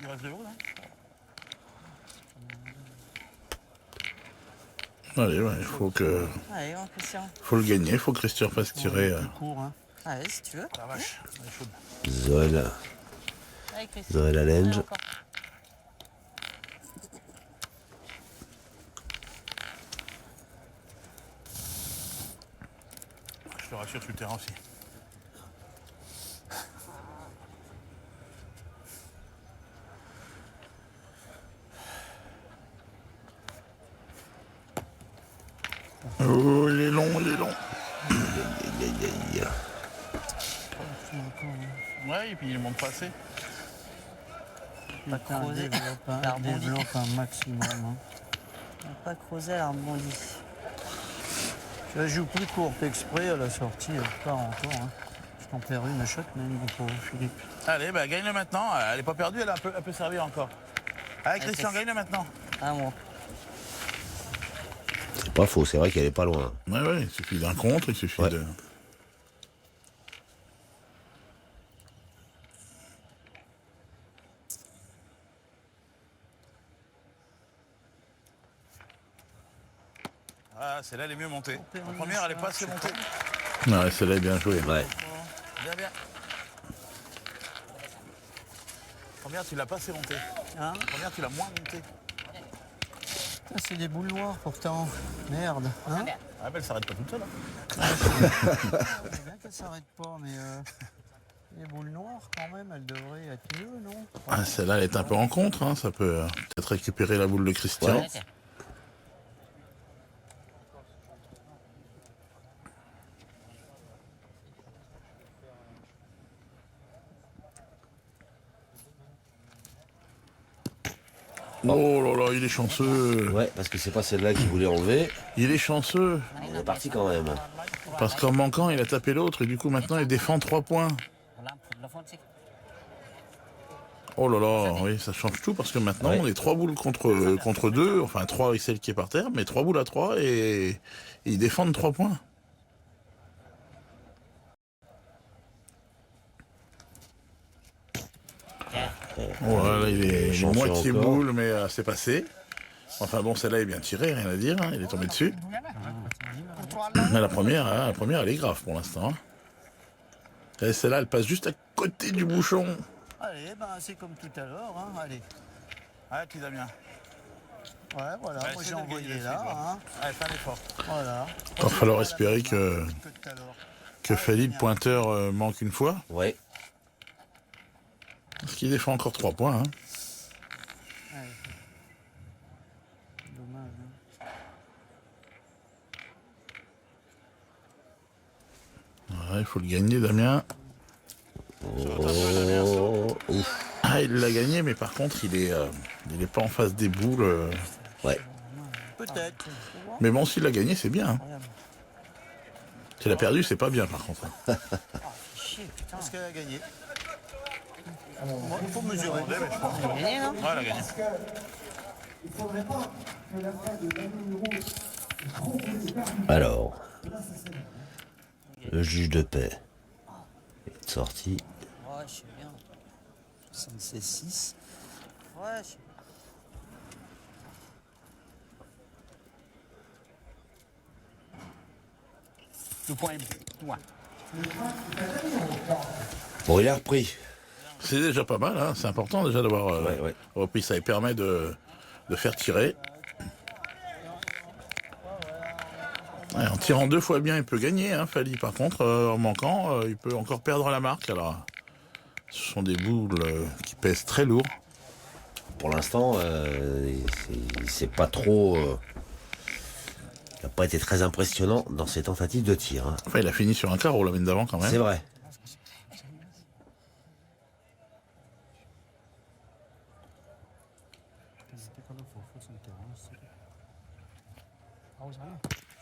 Il reste de l'eau là. Allez, ouais, il faut Allez, hein, Christian. le gagner, il faut que Christian fasse tirer. Plus court, hein. Allez, si tu veux. La vache, elle est chaude. Zoël, Allez, Christian. Zoël Allez, Allenge. encore. Je te rassure sur le terrain aussi. Oh, il est long, il est long. Aïe, aïe, aïe. Ouais, et puis il monte pas assez. Pas creuser. Elle développe un maximum. Hein. Pas creuser, elle rebondit. Tu la joues plus courte exprès à la sortie, elle part encore. Hein. Je t'en perds une à chaque même pour Philippe. Allez, bah gagne-le maintenant. Elle est pas perdue, elle peut servir encore. Allez, Christian, gagne-le maintenant. Ah bon. C'est pas faux, c'est vrai qu'elle est pas loin. Ouais, ouais, il suffit d'un contre, il suffit Ouais. de... Ah, celle-là, elle est mieux montée. La première, elle est pas assez montée. Ouais, celle-là est bien jouée. Ouais. Bien, bien. Première, tu l'as pas assez montée. Hein? Première, tu l'as moins montée. Ah, c'est des boules noires pourtant. Merde. Hein? Ah, mais elle s'arrête pas toute seule. Hein. C'est bien qu'elle s'arrête pas, mais les boules noires quand même, elles devraient être mieux, non? Ah, celle-là, elle est un peu en contre, hein. Ça peut peut-être récupérer la boule de Christian. Ouais. Oh là là, il est chanceux. Ouais, parce que c'est pas celle-là qu'il voulait enlever. Il est chanceux. On est parti quand même. Parce qu'en manquant, il a tapé l'autre et du coup, maintenant, il défend 3 points. Oh là là, oui, ça change tout parce que maintenant, Ouais. on est 3 boules contre 2. Enfin, 3 avec celle qui est par terre, mais 3 boules à 3 et ils défendent 3 points. Voilà, il est Chanceux moitié encore. boule, mais c'est passé. Enfin bon, celle-là est bien tirée, rien à dire, hein, il est tombé dessus. Mais la première, elle est grave pour l'instant. Hein. Et celle-là, elle passe juste à côté du bouchon. Allez, ben c'est comme tout à l'heure, hein. Allez. Allez, tu bien. Ouais, voilà, Ouais, moi essaie j'ai de envoyé gagner là, là-dessus, toi. hein. Allez, fais un effort. Voilà. Il va falloir espérer que tout à l'heure. Philippe Pointeur manque une fois. Ouais. Parce qu'il défend encore 3 points. Hein. Allez. Dommage, hein. Ouais, il faut le gagner, Damien. Oh, ouf. Ah, il l'a gagné, mais par contre, il est pas en face des boules. Ouais. Peut-être. Mais bon, s'il l'a gagné, c'est bien. Hein. S'il a perdu, c'est pas bien, par contre. Hein. Parce qu'elle a gagné. Bon, il faut mesurer. Gagné, non? Ouais, elle a gagné. Il ne faudrait pas que la fin de Daniel Leroux est trop perdu. Alors, le juge de paix est sorti. Ouais, je sais bien. 76-6. Ouais, je sais. Le point est loin. Bon, il a repris. C'est déjà pas mal, hein. C'est important déjà d'avoir Ouais. repris ça. Il permet de faire tirer. Ouais, en tirant 2 fois bien, il peut gagner, hein, Fali. Par contre, en manquant, il peut encore perdre la marque. Alors, ce sont des boules qui pèsent très lourd. Pour l'instant, c'est pas trop. Il n'a pas été très impressionnant dans ses tentatives de tir. Hein. Enfin, il a fini sur un carreau la mine d'avant quand même. C'est vrai.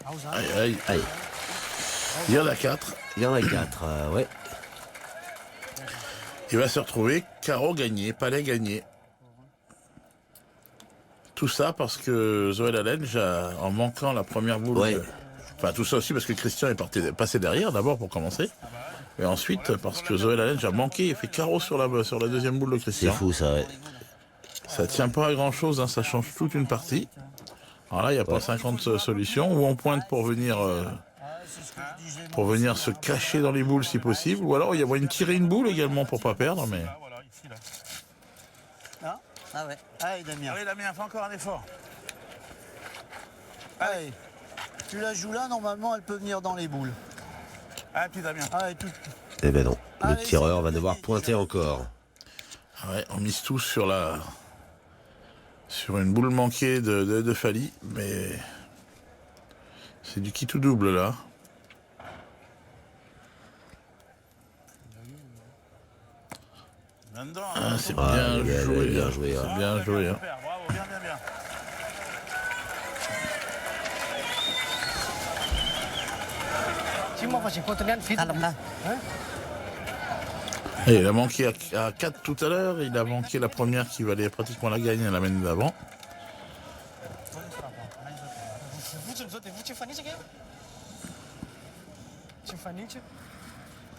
Aïe, aïe. Aïe. Il y en a 4. Il y en a 4, ouais. Il va se retrouver carreau gagné, palais gagné. Tout ça parce que Zoé Alenge, en manquant la première boule... Ouais. Enfin, tout ça aussi parce que Christian est passé derrière, d'abord, pour commencer. Et ensuite, parce que Zoé Alenge a manqué et fait carreau sur la deuxième boule de C'est Christian. fou, ça, ouais. Ça tient pas à grand-chose, hein, ça change toute une partie. Alors là, il n'y a pas 50 solutions. Ou on pointe pour venir se cacher dans les boules si possible. Ou alors il y a moyen de tirer une boule également pour pas perdre. Mais Là, voilà, ici, là. Ah ouais. Allez, Damien. Allez, Damien, fais encore un effort. Allez. Tu la joues là, normalement, elle peut venir dans les boules. Allez, petit Damien. Allez, tout. Eh ben non, le Allez, tireur c'est va devoir gagné, pointer déjà. encore. ouais, on mise tous sur une boule manquée de Fali. Mais c'est du qui tout double là. Viens dedans. Ah, c'est Ah, bien elle est joué. bien hein. jouée, hein. C'est bien joué. Hein. Bravo, bien, bien, bien. Cuma masih kontinent fit. Dalam lah. Et il a manqué à 4 tout à l'heure. Il a manqué la première qui valait pratiquement la gagne à la mène d'avant.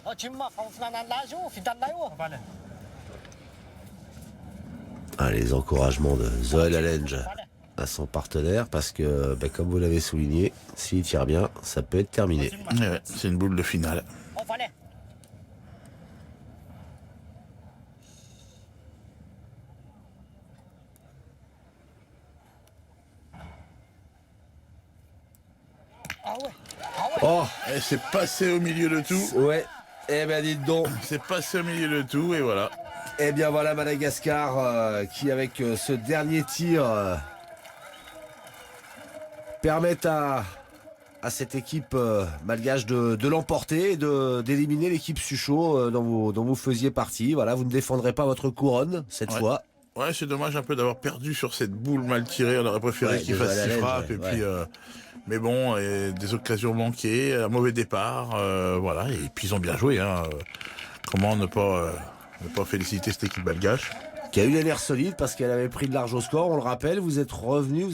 Oh, cuma kau flanan laju, fitan layu. Valeu. Ah, les encouragements de Zoé Alenge à son partenaire, parce que, ben, comme vous l'avez souligné, s'il tire bien, ça peut être terminé. Et ouais, c'est une boule de finale. Oh, valeu. Ah ouais. Oh, Et c'est passé au milieu de tout. ouais. Eh ben, dites donc. C'est passé au milieu de tout et voilà. Eh bien voilà Madagascar qui avec ce dernier tir permettent à cette équipe malgache de l'emporter et d'éliminer l'équipe Suchot dont vous faisiez partie. Voilà, vous ne défendrez pas votre couronne cette Ouais. fois. Ouais, c'est dommage un peu d'avoir perdu sur cette boule mal tirée. On aurait préféré Ouais, qu'il déjà fasse à la 6 laine, frappes. ouais, Et puis, mais bon, et des occasions manquées, un mauvais départ. Voilà, et puis ils ont bien joué. Hein. Comment ne pas féliciter cette équipe malgache? Qui a eu l'air solide parce qu'elle avait pris de large au score. On le rappelle, vous êtes revenu.